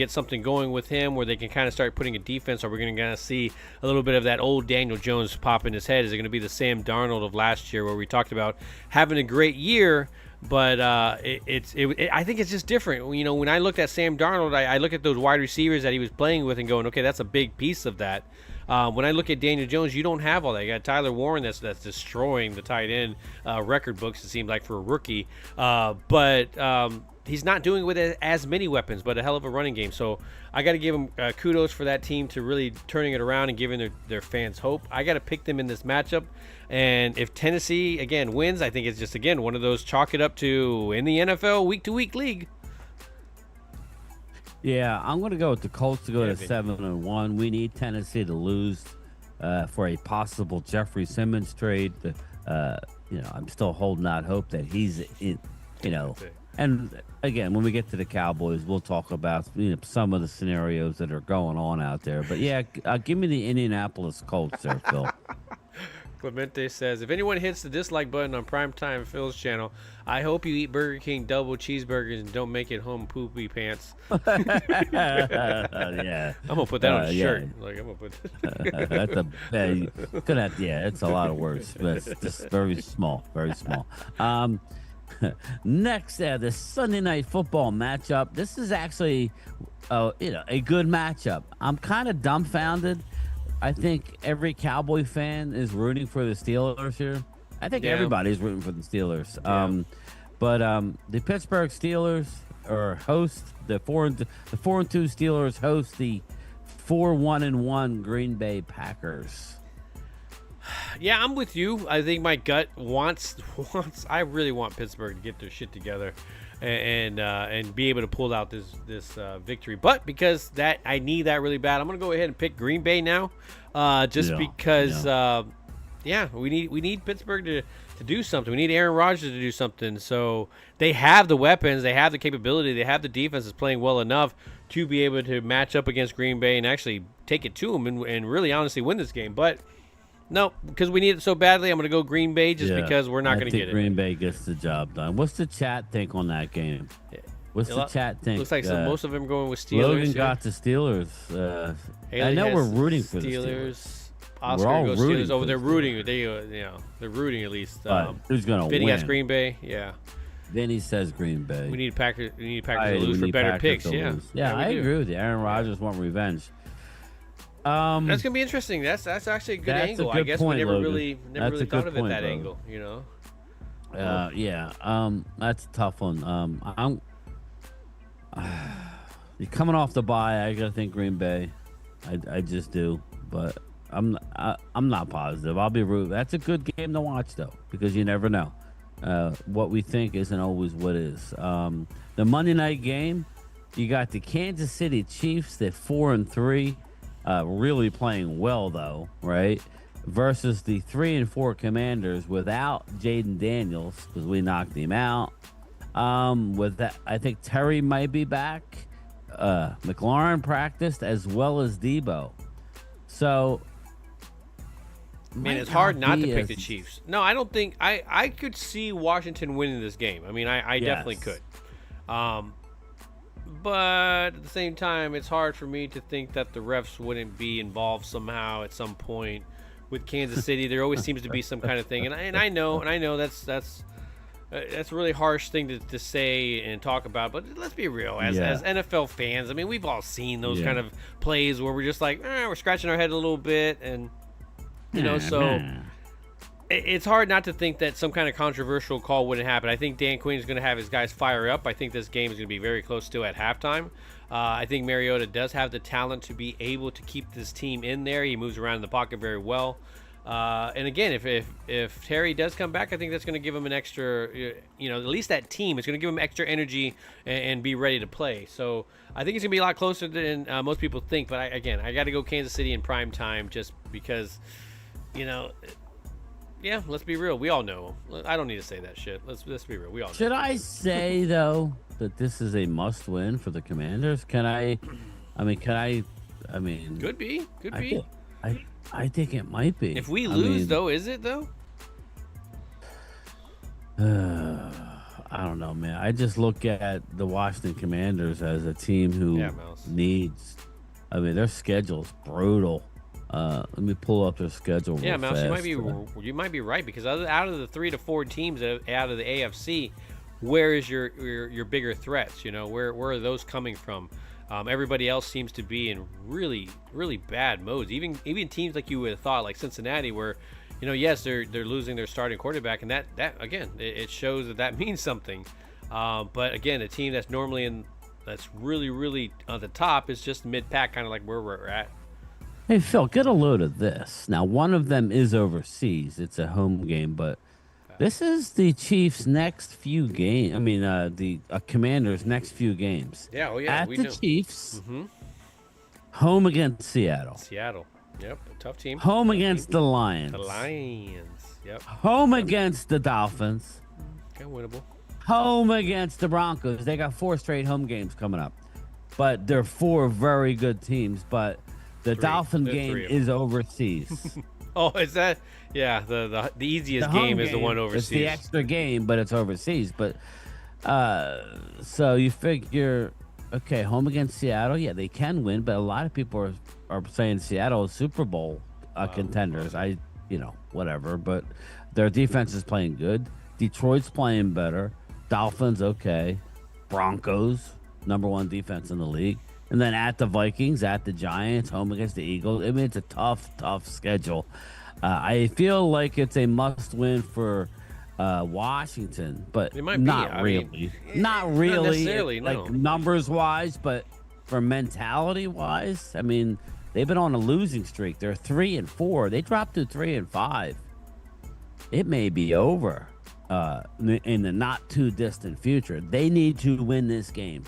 something going with him where they can kind of start putting a defense, or we're going to kind of see a little bit of that old Daniel Jones pop in his head. Is it going to be the Sam Darnold of last year where we talked about having a great year, but I think it's just different. When I looked at Sam Darnold, I look at those wide receivers that he was playing with and going, okay, that's a big piece of that. When I look at Daniel Jones, you don't have all that. You got Tyler Warren that's destroying the tight end record books, it seems like, for a rookie. But he's not doing it with as many weapons, but a hell of a running game. So I got to give him kudos for that team to really turning it around and giving their fans hope. I got to pick them in this matchup. And if Tennessee, again, wins, I think it's just, again, one of those chalk it up to in the NFL week-to-week league. Yeah, I'm going to go with the Colts to go to 7-1. We need Tennessee to lose for a possible Jeffrey Simmons trade. I'm still holding out hope that he's in, And again, when we get to the Cowboys, we'll talk about some of the scenarios that are going on out there. But yeah, give me the Indianapolis Colts there, Phil. Clemente says, if anyone hits the dislike button on Primetime Phil's channel, I hope you eat Burger King double cheeseburgers and don't make it home poopy pants. Yeah, I'm gonna put that on a shirt. Like, I'm gonna put it's a lot of words, but it's just very small, very small. Next, the Sunday Night Football matchup. This is actually, a good matchup. I'm kind of dumbfounded. I think every Cowboy fan is rooting for the Steelers here. I think everybody's rooting for the Steelers. But the Pittsburgh Steelers host the 4-2 Steelers host the 4-1-1 Green Bay Packers. Yeah, I'm with you. I think my gut wants. I really want Pittsburgh to get their shit together, and be able to pull out this victory. But because that I need that really bad, I'm gonna go ahead and pick Green Bay now, because we need Pittsburgh to do something. We need Aaron Rodgers to do something. So they have the weapons, they have the capability, they have the defense is playing well enough to be able to match up against Green Bay and actually take it to them and really honestly win this game. But no, because we need it so badly, I'm going to go Green Bay because we're not going to get it. Green Bay gets the job done. What's the chat think on that game? What's the chat think? Looks like most of them going with Steelers. Logan got the Steelers. I know we're rooting for the Steelers. Oscar we're all goes rooting. Steelers. They're rooting. They're rooting at least. Who's going to win? Vinny has Green Bay. Yeah. Vinny says Green Bay. We need Packers to lose for better picks. Yeah, I agree with you. Aaron Rodgers want revenge. That's gonna be interesting. That's actually a good angle. I guess we never really thought of it that angle. That's a tough one. You're coming off the bye. I gotta think Green Bay. I just do, but I'm not positive. I'll be rude. That's a good game to watch though, because you never know. What we think isn't always what is. The Monday night game, you got the Kansas City Chiefs at 4-3. Really playing well though, right? Versus the 3-4 Commanders without Jaden Daniels because we knocked him out. With that, I think Terry might be back. McLaurin practiced as well as Debo. So, man, it's hard not to pick the Chiefs. No, I don't think I could see Washington winning this game. I mean, I definitely could. But at the same time, it's hard for me to think that the refs wouldn't be involved somehow at some point with Kansas City. There always seems to be some kind of thing, and I know that's a really harsh thing to say and talk about. But let's be real, as NFL fans, I mean, we've all seen those kind of plays where we're just like, we're scratching our head a little bit, and so. It's hard not to think that some kind of controversial call wouldn't happen. I think Dan Quinn is going to have his guys fire up. I think this game is going to be very close to at halftime. I think Mariota does have the talent to be able to keep this team in there. He moves around in the pocket very well. And again, if Terry does come back, I think that's going to give him an extra, at least that team is going to give him extra energy and be ready to play. So I think it's going to be a lot closer than most people think. But I got to go Kansas City in prime time just because, yeah, let's be real. We all know. I don't need to say that shit. Let's be real. We all know. Should I say though that this is a must-win for the Commanders? Can I? I mean, could be. I think it might be. If we lose, though, is it though? I don't know, man. I just look at the Washington Commanders as a team who needs. I mean, their schedule's brutal. Let me pull up their schedule. Yeah, Mouse, fast. you might be right because out of the 3 to 4 teams out of the AFC, where is your bigger threats? Where are those coming from? Everybody else seems to be in really, really bad modes. Even teams like you would have thought, like Cincinnati, where yes, they're losing their starting quarterback, and that again, it shows that means something. But again, a team that's normally that's really, really on the top is just mid-pack, kind of like where we're at. Hey, Phil, get a load of this. Now, one of them is overseas. It's a home game, but this is the Chiefs' next few games. I mean, the Commanders' next few games. Yeah, oh yeah. At the Chiefs, home against Seattle. Yep, a tough team. Home against the Lions. Yep. Home against the Dolphins. Okay, winnable. Home against the Broncos. They got 4 straight home games coming up. But they're 4 very good teams, but the Dolphin game is overseas. Oh, is that? Yeah, the easiest game is the one overseas. It's the extra game, but it's overseas. But so you figure, okay, home against Seattle, yeah, they can win, but a lot of people are saying Seattle is Super Bowl contenders. Whatever, but their defense is playing good. Detroit's playing better. Dolphins, okay. Broncos, number 1 defense in the league. And then at the Vikings, at the Giants, home against the Eagles. I mean, it's a tough schedule. I feel like it's a must-win for Washington, but not really. Not really. Not necessarily, like numbers-wise, but for mentality-wise, I mean, they've been on a losing streak. They're 3-4. They dropped to 3-5. It may be over in the not-too-distant future. They need to win this game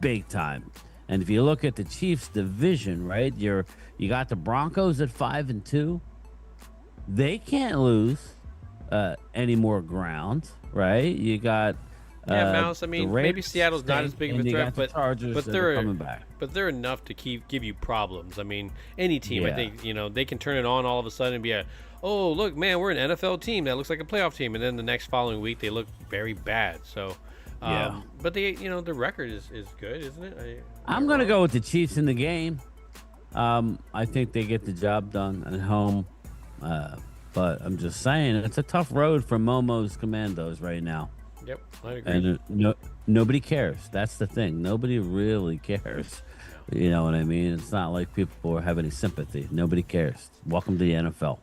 big time. And if you look at the Chiefs division, right, you got the Broncos at 5-2. They can't lose any more ground, right? You got Mouse. I mean, maybe Seattle's not as big of a threat, but they're coming back. But they're enough to give you problems. I mean, any team, I think, they can turn it on all of a sudden and be oh, look, man, we're an NFL team that looks like a playoff team, and then the next following week they look very bad. So, but the record is good, isn't it? I'm gonna go with the Chiefs in the game. I think they get the job done at home. But I'm just saying, it's a tough road for Momo's Commandos right now. Yep, I agree. And nobody cares. That's the thing. Nobody really cares. No. You know what I mean? It's not like people have any sympathy. Nobody cares. Welcome to the NFL.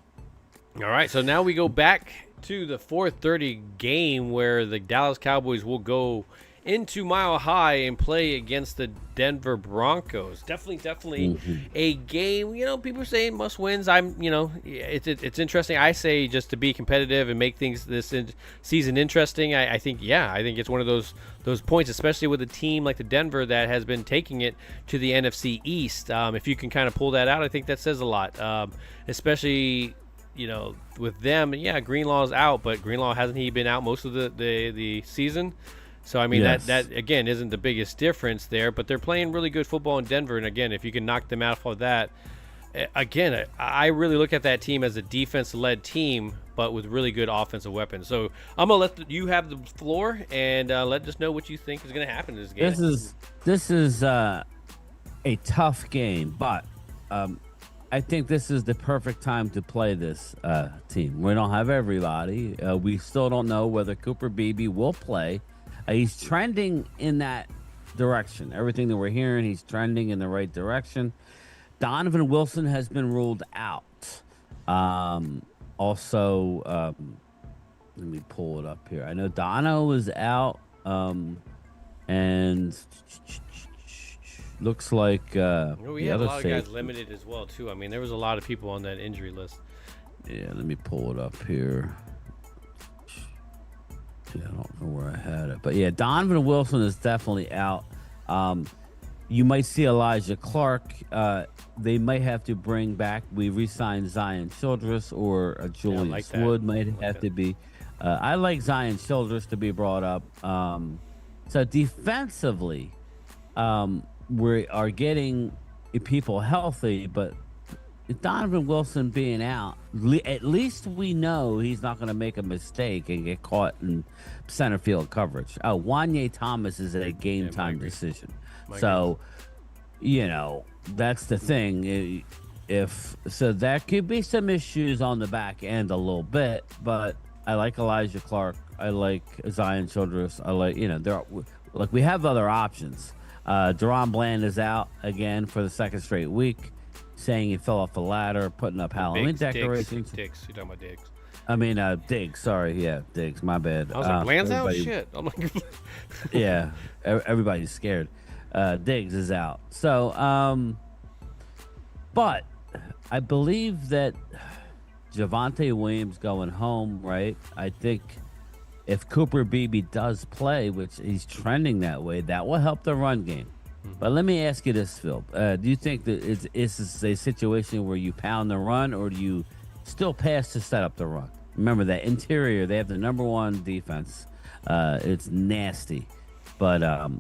All right, so now we go back to the 4:30 game where the Dallas Cowboys will go into Mile High and play against the Denver Broncos. Definitely a game. People are saying must wins. It's interesting. I say just to be competitive and make things this season interesting. I think it's one of those points, especially with a team like the Denver that has been taking it to the NFC East. If you can kind of pull that out, I think that says a lot. Especially with them. Yeah, Greenlaw's out, but Greenlaw hasn't he been out most of the season? So, I mean, that again, isn't the biggest difference there, but they're playing really good football in Denver. And, again, if you can knock them out for that, again, I really look at that team as a defense-led team, but with really good offensive weapons. So, I'm going to let you have the floor and let us know what you think is going to happen in this game. This is a tough game, but I think this is the perfect time to play this team. We don't have everybody. We still don't know whether Cooper Beebe will play. He's trending in that direction. Everything that we're hearing, he's trending in the right direction. Donovan Wilson has been ruled out. Also, let me pull it up here. I know Dono was out, and looks like we had a lot of guys limited as well, too. I mean, there was a lot of people on that injury list. Yeah, let me pull it up here. I don't know where I had it, but Donovan Wilson is definitely out. You might see Elijah Clark. They might have to bring back. We re-signed Zion Childress or Julius Wood might have to be. I like Zion Childress to be brought up. So defensively, we are getting people healthy, but Donovan Wilson being out, at least we know he's not going to make a mistake and get caught in center field coverage. Wanye Thomas is a game time decision. So, that's the thing. So there could be some issues on the back end a little bit, but I like Elijah Clark. I like Zion Childress. I like, we have other options. Deron Bland is out again for the second straight week, saying he fell off the ladder, putting up Halloween decorations. Diggs. You're talking about Diggs. I mean, Diggs. Sorry. Yeah, Diggs. My bad. I was like, Bland's out? Shit. I'm like... Yeah, everybody's scared. Diggs is out. So, but I believe that Javonte Williams going home, right? I think if Cooper Beebe does play, which he's trending that way, that will help the run game. But let me ask you this, Phil. Do you think that it's a situation where you pound the run, or do you still pass to set up the run? Remember that interior, they have the number one defense. It's nasty. But I'm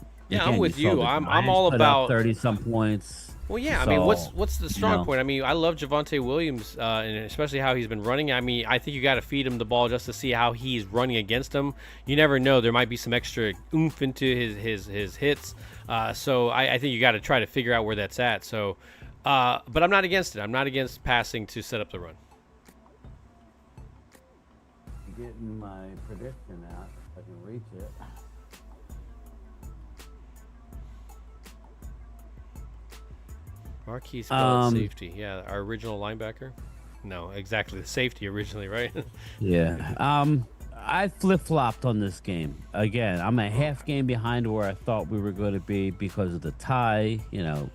with you. I'm all about 30-some points. Well, yeah. I mean, what's the strong point? I mean, I love Javonte Williams, and especially how he's been running. I mean, I think you got to feed him the ball just to see how he's running against him. You never know; there might be some extra oomph into his hits. So I think you got to try to figure out where that's at. So, but I'm not against it. I'm not against passing to set up the run. getting my prediction out if I can reach it. Marquise Bell, safety. Yeah, our original linebacker. No, exactly. The safety originally, right? Yeah. I flip-flopped on this game. Again, I'm a half game behind where I thought we were going to be because of the tie. You know,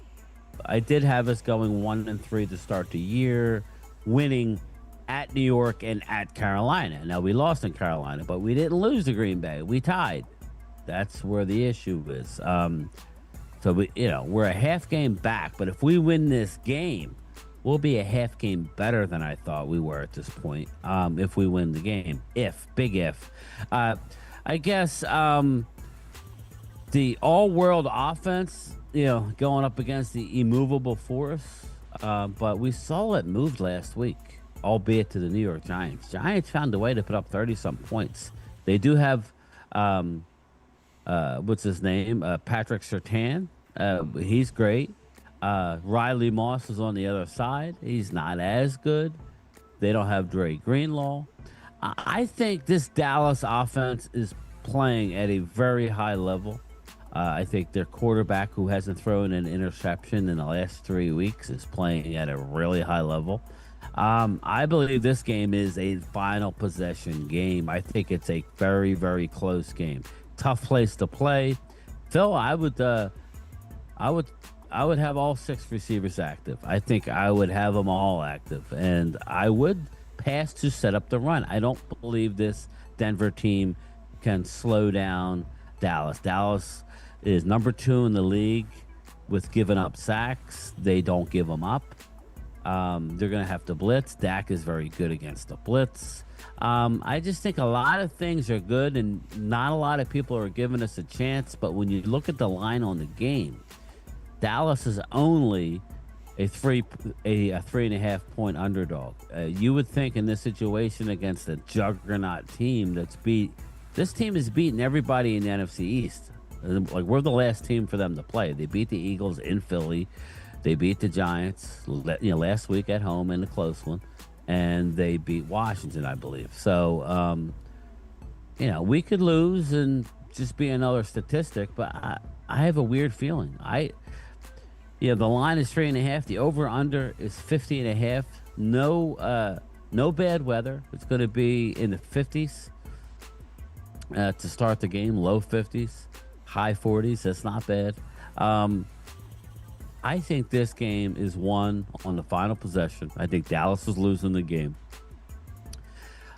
I did have us going 1-3 to start the year, winning at New York and at Carolina. Now, we lost in Carolina, but we didn't lose to Green Bay. We tied. That's where the issue is. So we're a half game back, but if we win this game, we'll be a half game better than I thought we were at this point. If we win the game, big if. I guess the all-world offense, going up against the immovable force, but we saw it moved last week, albeit to the New York Giants. Giants found a way to put up 30-something points. They do have. What's his name? Patrick Surtain. He's great. Riley Moss is on the other side. He's not as good. They don't have Dre Greenlaw. I think this Dallas offense is playing at a very high level. I think their quarterback, who hasn't thrown an interception in the last 3 weeks, is playing at a really high level. I believe this game is a final possession game. I think it's a very, very close game. Tough place to play. Phil, I would have all 6 receivers active. I think I would have them all active, and I would pass to set up the run. I don't believe this Denver team can slow down Dallas. Dallas is number 2 in the league with giving up sacks. They don't give them up. They're going to have to blitz. Dak is very good against the blitz. I just think a lot of things are good, and not a lot of people are giving us a chance. But when you look at the line on the game, Dallas is only a 3.5 point underdog. You would think in this situation against a juggernaut team this team has beaten everybody in the NFC East. Like, we're the last team for them to play. They beat the Eagles in Philly. They beat the Giants, last week at home in a close one. And they beat Washington, I believe. So, we could lose and just be another statistic, but I have a weird feeling. The line is 3.5. The over/under is 50.5. No bad weather. It's going to be in the 50s to start the game. Low 50s, high 40s. That's not bad. I think this game is won on the final possession. I think Dallas is losing the game.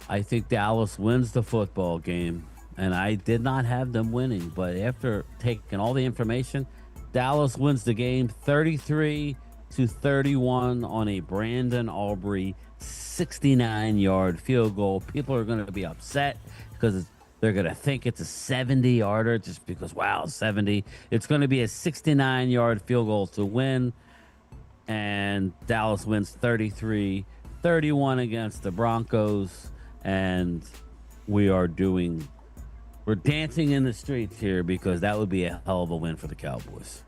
I think Dallas wins the football game, and I did not have them winning. But after taking all the information, Dallas wins the game 33-31 on a Brandon Aubrey 69-yard field goal. People are going to be upset because they're going to think it's a 70-yarder just because, 70. It's going to be a 69-yard field goal to win. And Dallas wins 33-31 against the Broncos. And we're dancing in the streets here because that would be a hell of a win for the Cowboys.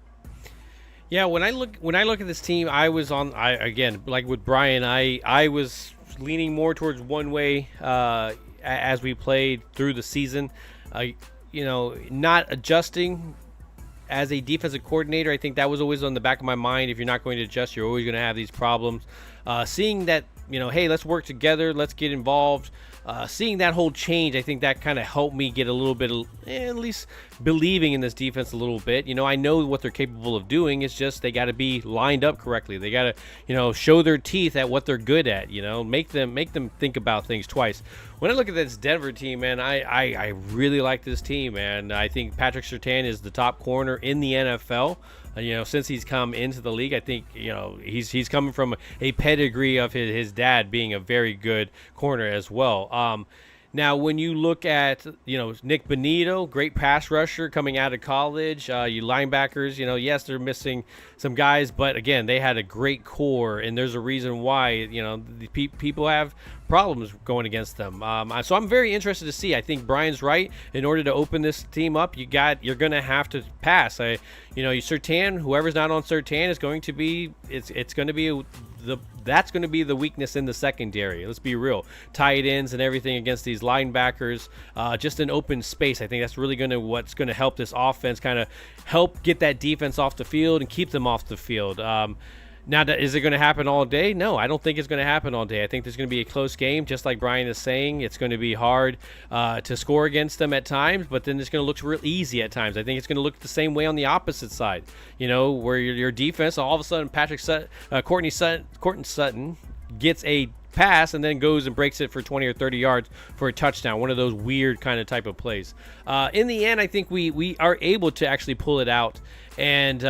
Yeah, when I look at this team, again, like with Bryan, I was leaning more towards one way as we played through the season, not adjusting as a defensive coordinator. I think that was always on the back of my mind. If you're not going to adjust, you're always going to have these problems. Seeing that, hey, let's work together, let's get involved. Seeing that whole change, I think that kind of helped me get a little bit, at least believing in this defense a little bit. I know what they're capable of doing. It's just they got to be lined up correctly. They got to, show their teeth at what they're good at. Make them think about things twice. When I look at this Denver team, man, I really like this team, man. I think Patrick Surtain is the top corner in the NFL. Since he's come into the league, I think, he's coming from a pedigree of his dad being a very good corner as well. Now, when you look at, Nick Bonito, great pass rusher coming out of college, you linebackers, yes, they're missing some guys, but again, they had a great core, and there's a reason why, the people have problems going against them. So I'm very interested to see. I think Bryan's right. In order to open this team up, you're going to have to pass. Surtain, whoever's not on Surtain is going to be, it's going to be that's going to be the weakness in the secondary. Let's be real. Tight ends and everything against these linebackers, just an open space. I think that's really what's going to help this offense kind of help get that defense off the field and keep them off the field. Now, is it going to happen all day? No, I don't think it's going to happen all day. I think there's going to be a close game, just like Bryan is saying. It's going to be hard to score against them at times, but then it's going to look real easy at times. I think it's going to look the same way on the opposite side, where your defense, all of a sudden, Courtney Sutton gets a pass and then goes and breaks it for 20 or 30 yards for a touchdown. One of those weird kind of type of plays. In the end, I think we are able to actually pull it out. And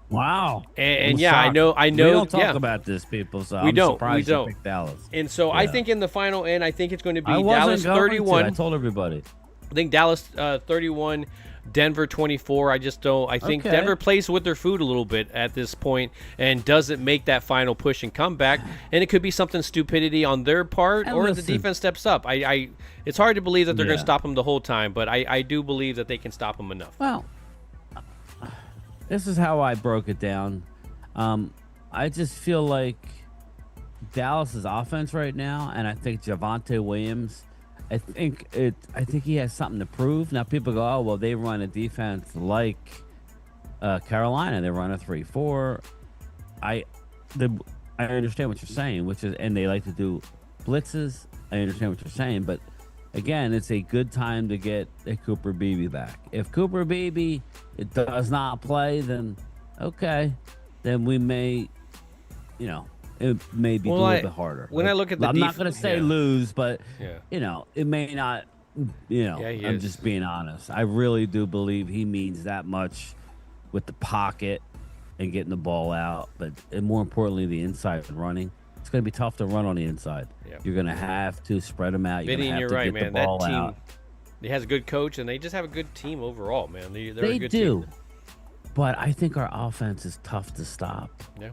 wow, and yeah, I know. We don't talk about this, people. So I'm surprised you picked Dallas. And so I think in the final end, I think it's going to be Dallas 31. I told everybody. I think Dallas 31, Denver 24. I just don't. I think Denver plays with their food a little bit at this point and doesn't make that final push and come back. And it could be something stupidity on their part, or the defense steps up. It's hard to believe that they're going to stop them the whole time, but I do believe that they can stop them enough. Well, this is how I broke it down. I just feel like Dallas's offense right now, and I think Javonte Williams, I think he has something to prove. Now people go, oh well, they run a defense like Carolina. They run a 3-4. I understand what you're saying, and they like to do blitzes. I understand what you're saying, but again, it's a good time to get a Cooper Beebe back. If Cooper Beebe does not play, then then we may, it may be a little bit harder. When I look at I'm not going to say lose, but it may not. I'm just being honest. I really do believe he means that much with the pocket and getting the ball out, but more importantly, the inside running. It's going to be tough to run on the inside. Yeah. You're going to have to spread them out. You're going to have to get the ball out. He has a good coach, and they just have a good team overall, man. They're a good do. Team. But I think our offense is tough to stop. Yeah.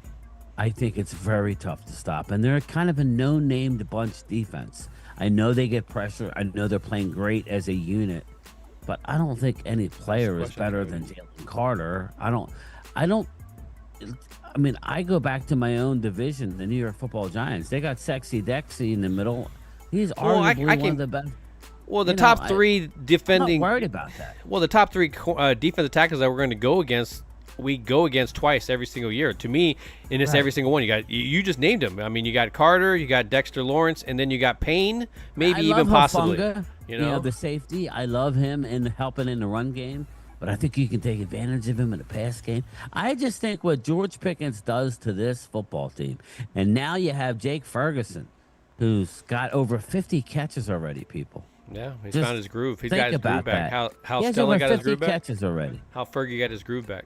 I think it's very tough to stop. And they're kind of a no-named bunch defense. I know they get pressure. I know they're playing great as a unit. But I don't think any player is better than Jalen Carter. I go back to my own division, the New York Football Giants. They got Sexy Dexy in the middle. He's arguably one of the best. Well, the top three defending. I'm not worried about that. Well, the top three defensive tackles that we're going to go against, we go against twice every single year. To me, and it's every single one. You just named them. I mean, you got Carter, you got Dexter Lawrence, and then you got Payne, maybe even possibly. The safety. I love him and helping in the run game. But I think you can take advantage of him in the pass game. I just think what George Pickens does to this football team, and now you have Jake Ferguson, who's got over 50 catches already, people. Yeah, he's found his groove. He's got his groove back. How Stella got his groove back? Catches already. How Fergie got his groove back.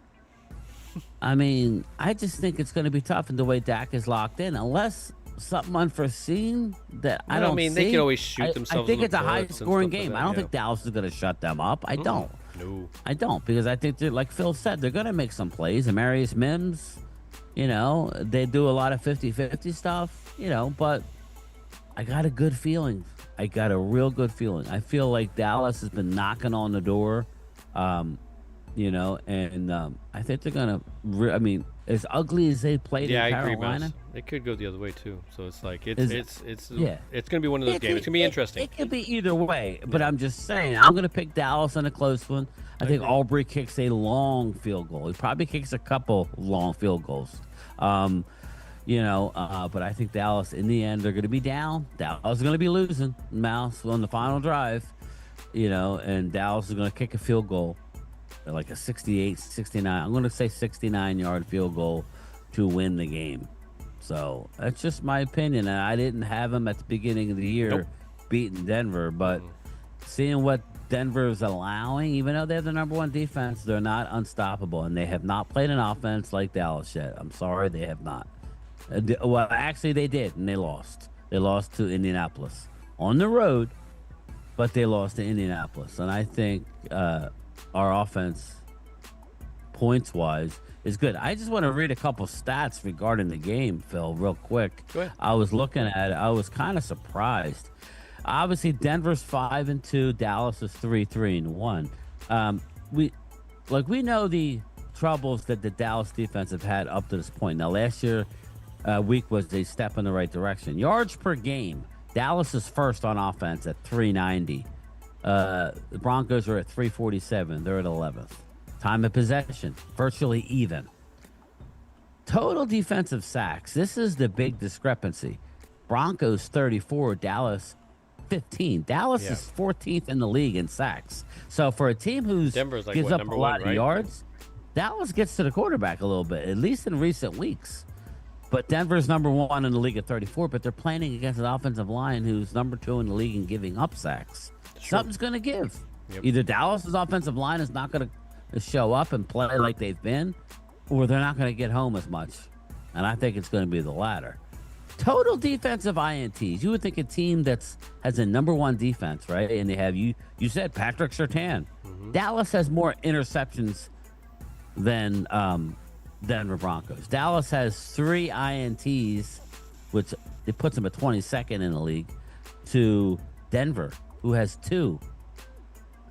I mean, I just think it's going to be tough in the way Dak is locked in, unless something unforeseen that I don't see. They can always shoot themselves. I think it's a high-scoring game. I don't think Dallas is going to shut them up. I don't. No. I don't, because I think, like Phil said, they're going to make some plays. Amarius Mims, they do a lot of 50-50 stuff, but I got a good feeling. I got a real good feeling. I feel like Dallas has been knocking on the door, and I think they're going to, as ugly as they played in Carolina. It could go the other way, too. So it's like, it's going to be one of those games. It's going to be interesting. It could be either way, but I'm just saying, I'm going to pick Dallas on a close one. I think Aubrey kicks a long field goal. He probably kicks a couple long field goals. But I think Dallas, in the end, they're going to be down. Dallas is going to be losing Mouse on the final drive, and Dallas is going to kick a field goal, like a 68, 69. I'm going to say 69-yard field goal to win the game. So that's just my opinion. And I didn't have them at the beginning of the year beating Denver, but seeing what Denver is allowing, even though they have the number one defense, they're not unstoppable, and they have not played an offense like Dallas yet. I'm sorry, they have not. Well, actually, they did, and they lost. They lost to Indianapolis on the road, but they lost to Indianapolis. And I think our offense, points-wise, is good. I just want to read a couple stats regarding the game, Phil, real quick. Go ahead. I was looking at it. I was kind of surprised. Obviously, Denver's 5-2. Dallas is 3-1. We know the troubles that the Dallas defense have had up to this point. Now, last year, week was a step in the right direction. Yards per game. Dallas is first on offense at 390. The Broncos are at 347. They're at 11th. Time of possession, virtually even. Total defensive sacks. This is the big discrepancy. Broncos 34, Dallas 15. Dallas is 14th in the league in sacks. So for a team who gives up a lot of yards, Dallas gets to the quarterback a little bit, at least in recent weeks. But Denver's number 1 in the league at 34, but they're playing against an offensive line who's number 2 in the league in giving up sacks. Something's going to give. Either Dallas's offensive line is not going to show up and play like they've been, or they're not going to get home as much. And I think it's going to be the latter. Total defensive INTs. You would think a team has a number 1 defense, right? And they have, you said Patrick Surtain. Mm-hmm. Dallas has more interceptions than Denver Broncos. Dallas has 3 INTs, which it puts them at 22nd in the league, to Denver, who has 2.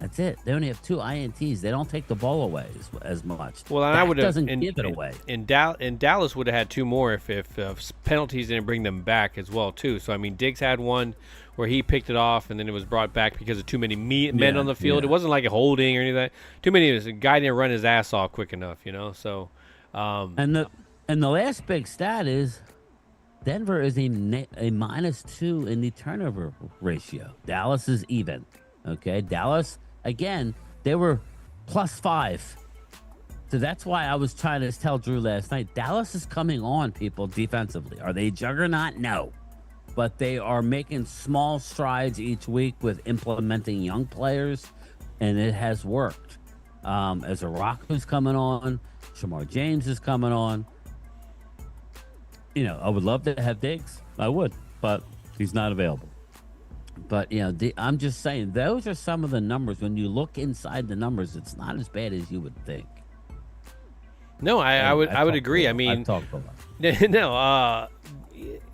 That's it. They only have 2 INTs. They don't take the ball away as much. Well, and I would doesn't give it away. And Dallas would have had 2 more if penalties didn't bring them back as well too. So I mean, Diggs had one where he picked it off, and then it was brought back because of too many men on the field. It wasn't like a holding or anything. Like that. Too many. The guy didn't run his ass off quick enough, So. And the last big stat is Denver is a -2 in the turnover ratio. Dallas is even. Okay, Dallas again, they were +5. So that's why I was trying to tell Drew last night. Dallas is coming on, people, defensively. Are they a juggernaut? No, but they are making small strides each week with implementing young players, and it has worked. As Araku's coming on, Shamar James is coming on. I would love to have Diggs. I would, but he's not available. But, I'm just saying, those are some of the numbers. When you look inside the numbers, it's not as bad as you would think. No, I would agree. I mean, I've talked a lot. No,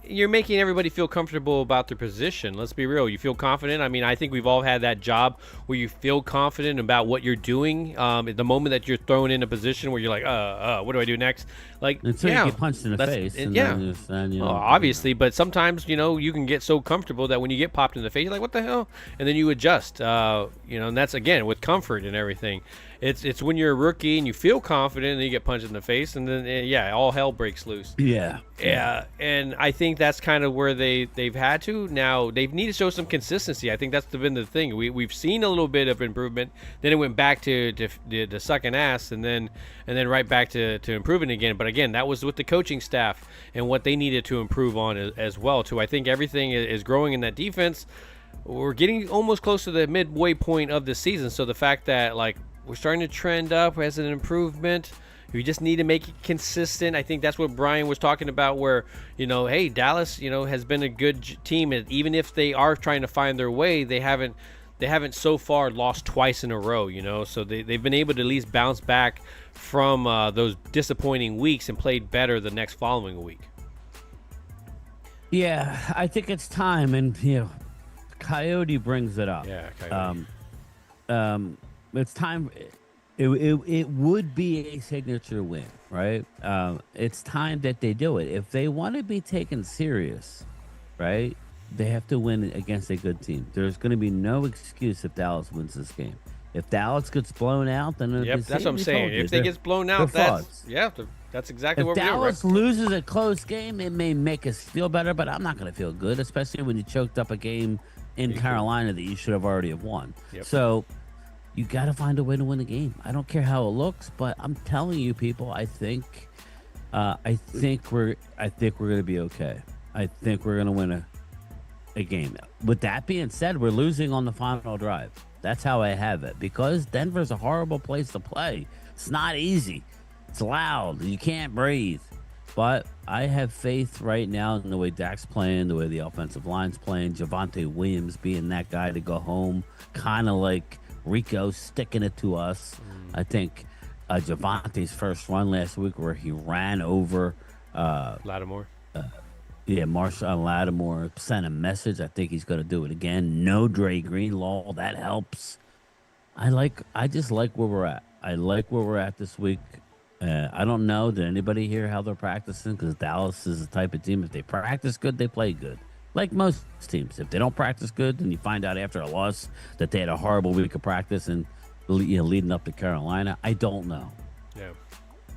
you're making everybody feel comfortable about their position. Let's be real. You feel confident. I mean, I think we've all had that job where you feel confident about what you're doing. At the moment that you're thrown in a position where you're like, what do I do next? Like, until you get punched in the face. Well, obviously, but sometimes, you can get so comfortable that when you get popped in the face, you're like, what the hell? And then you adjust, and that's, again, with comfort and everything. It's when you're a rookie and you feel confident and you get punched in the face, and then, all hell breaks loose. Yeah. And I think that's kind of where they've had to. Now, they need to show some consistency. I think that's been the thing. We've seen a little bit of improvement. Then it went back to sucking ass, and then right back to improving again. But again, that was with the coaching staff and what they needed to improve on as well, too. I think everything is growing in that defense. We're getting almost close to the midway point of the season. So the fact that, we're starting to trend up as an improvement. We just need to make it consistent. I think that's what Bryan was talking about, where, hey, Dallas, has been a good team. And even if they are trying to find their way, they haven't so far lost twice in a row, So they've been able to at least bounce back from those disappointing weeks and played better the next following week. Yeah, I think it's time. And, Coyote brings it up. Yeah, Coyote. It's time. It would be a signature win, right? It's time that they do it. If they want to be taken serious, right, they have to win against a good team. There's going to be no excuse if Dallas wins this game. If Dallas gets blown out, then that's what I'm saying. If they get blown out, that's exactly what we're doing. If Dallas loses a close game, it may make us feel better, but I'm not going to feel good, especially when you choked up a game in Carolina that you should have already have won. Yep. So you got to find a way to win the game. I don't care how it looks, but I'm telling you, people, I think we're going to be okay. I think we're going to win a game. With that being said, we're losing on the final drive. That's how I have it, because Denver's a horrible place to play. It's not easy. It's loud. You can't breathe. But I have faith right now in the way Dak's playing, the way the offensive line's playing, Javonte Williams being that guy to go home, kind of like Rico sticking it to us. I think Javonte's first run last week where he ran over Lattimore. Marshawn Lattimore sent a message. I think he's going to do it again. No Dre Greenlaw. That helps. I just like where we're at. I like where we're at this week. I don't know. Did anybody hear how they're practicing? Because Dallas is the type of team, if they practice good, they play good. Like most teams. If they don't practice good, then you find out after a loss that they had a horrible week of practice and leading up to Carolina. I don't know. Yeah.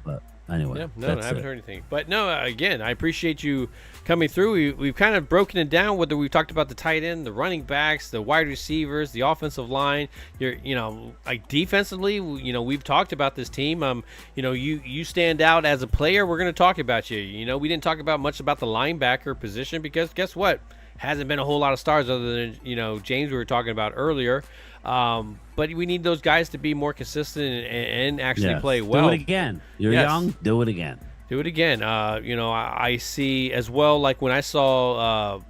But anyway. Yeah, no, I haven't heard anything. But no, again, I appreciate you coming through. We've kind of broken it down, whether we've talked about the tight end, the running backs, the wide receivers, the offensive line. Like defensively, we've talked about this team. You stand out as a player. We're going to talk about you. We didn't talk about much about the linebacker position because guess what? Hasn't been a whole lot of stars other than, James we were talking about earlier. But we need those guys to be more consistent and actually play well. Do it again. You're young. Do it again. Do it again. I see as well, like when I saw,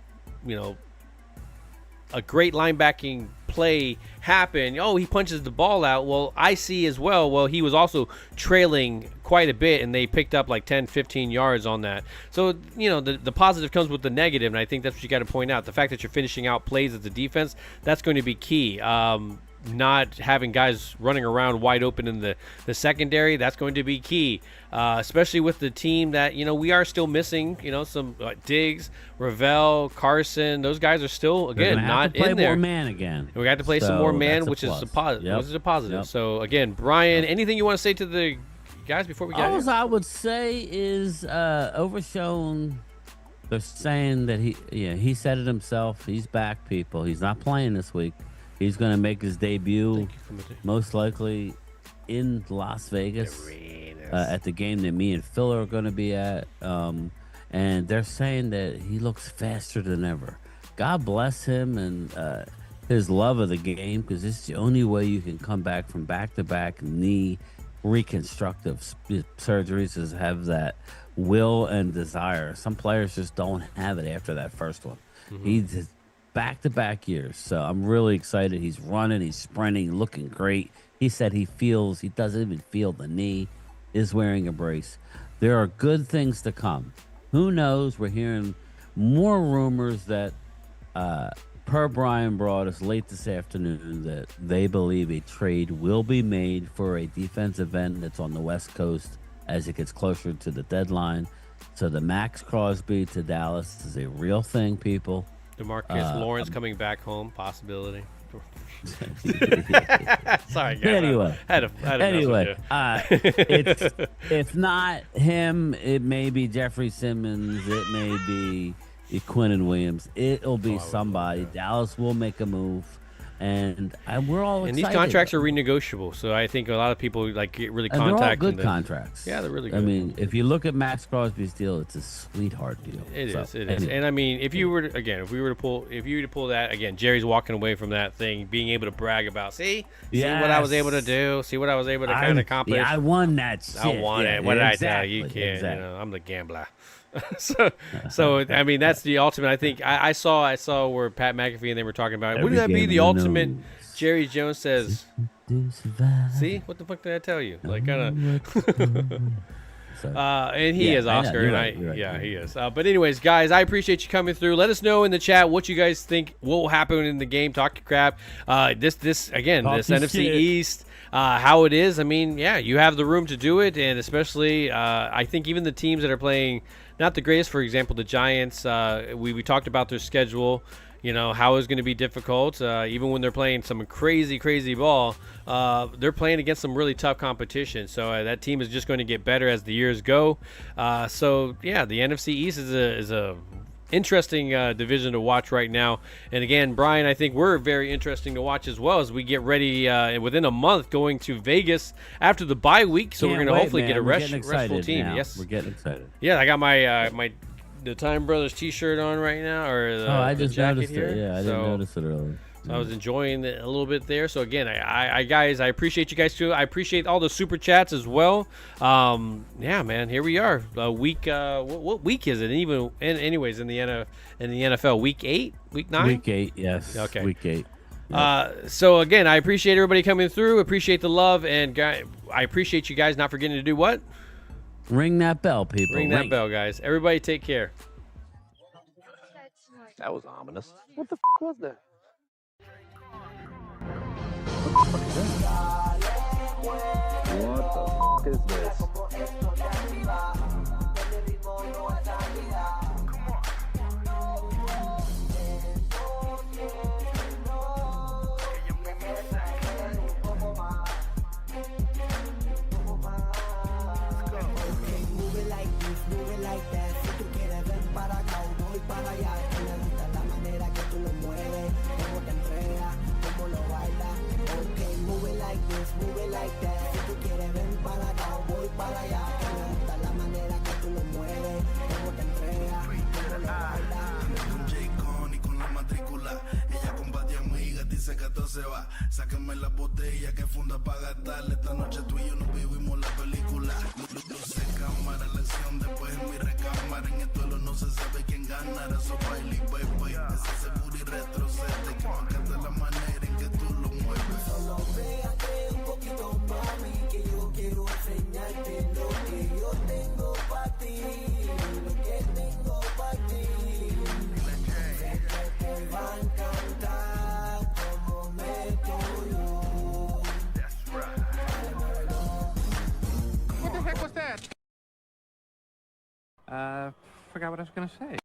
a great linebacking play happen. Oh, he punches the ball out. Well, I see as well. Well, he was also trailing quite a bit, and they picked up like 10, 15 yards on that. So, the positive comes with the negative, and I think that's what you got to point out. The fact that you're finishing out plays as a defense, that's going to be key. Not having guys running around wide open in the secondary, that's going to be key, especially with the team that, we are still missing, some Diggs, Ravel, Carson. Those guys are still, again, not in there. More man again. We got to play some more man, which is a positive. Yep. Which is a positive. Yep. So, again, Brian, anything you want to say to the guys before we get All I would say is Overshown. They're saying that he said it himself. He's back, people. He's not playing this week. He's going to make his debut, most likely, in Las Vegas at the game that me and Phil are going to be at. And they're saying that he looks faster than ever. God bless him and his love of the game, because it's the only way you can come back from back-to-back knee reconstructive surgeries, is have that will and desire. Some players just don't have it after that first one. Mm-hmm. He's back-to-back years, so I'm really excited. He's running, he's sprinting, looking great. He said he doesn't even feel the knee, is wearing a brace. There are good things to come. Who knows? We're hearing more rumors that, per Bryan brought us late this afternoon, that they believe a trade will be made for a defensive end that's on the West Coast as it gets closer to the deadline. So the Max Crosby to Dallas is a real thing, people. DeMarcus Lawrence coming back home, possibility. Sorry, guys. Anyway, it's if not him, it may be Jeffrey Simmons. It may be Quinnen Williams. It'll be somebody. Dallas will make a move. And we're all excited. And these contracts are renegotiable, so I think a lot of people get really contacting. They're all good them. Contracts. Yeah, they're really good. I mean, if you look at Max Crosby's deal, it's a sweetheart deal. It is. And I mean, if you were to pull that again, Jerry's walking away from that thing, being able to brag about, see what I was able to do, see what I was able to kind of accomplish. Yeah, I won that shit. I won it. What did I tell you? You can't. Exactly. I'm the gambler. so I mean, that's the ultimate. I think I saw where Pat McAfee and they were talking about it. Wouldn't that be the ultimate? Jerry Jones says, "See, what the fuck did I tell you?" Like kind of. And he is Oscar, he is. But anyways, guys, I appreciate you coming through. Let us know in the chat what you guys think will happen in the game. Talk your crap. This NFC shit. East. How it is. I mean, yeah, you have the room to do it, and especially I think even the teams that are playing not the greatest, for example, the Giants. We talked about their schedule. How it's going to be difficult. Even when they're playing some crazy ball, they're playing against some really tough competition. So that team is just going to get better as the years go. So yeah, the NFC East is a interesting division to watch right now. And again, Brian, I think we're very interesting to watch as well as we get ready within a month going to Vegas after the bye week. So we're going to hopefully get a restful team. Now. Yes, we're getting excited. Yeah, I got my the Time Brothers T-shirt on right now, or I just noticed here. it. Yeah, I didn't notice it earlier. So I was enjoying it a little bit there. So again, I guys, I appreciate you guys too. I appreciate all the super chats as well. Yeah, man, here we are. Week, what week is it? Anyways, in the NFL, week 8, week 9. Week 8, yes. Okay. Week 8. So again, I appreciate everybody coming through. Appreciate the love, and I appreciate you guys not forgetting to do what? Ring that bell, people. Ring that bell, guys. Everybody take care. That was ominous. What the was that? What the fuck is that? What the f is this? Se va, sáquenme la botella que funda para gastarle. Esta noche tú y yo nos vivimos la película. Luces, cámara, la acción, después en mi recámara. En el duelo no se sabe quién ganará. So baile, baby, ese seguro y retrocede. Que me encanta la manera en que tú lo mueves. Solo pégate un poquito, mami, que yo quiero enseñarte lo que yo tengo para ti. Lo que tengo para ti. Sé que te va a encantar. Forgot what I was gonna say.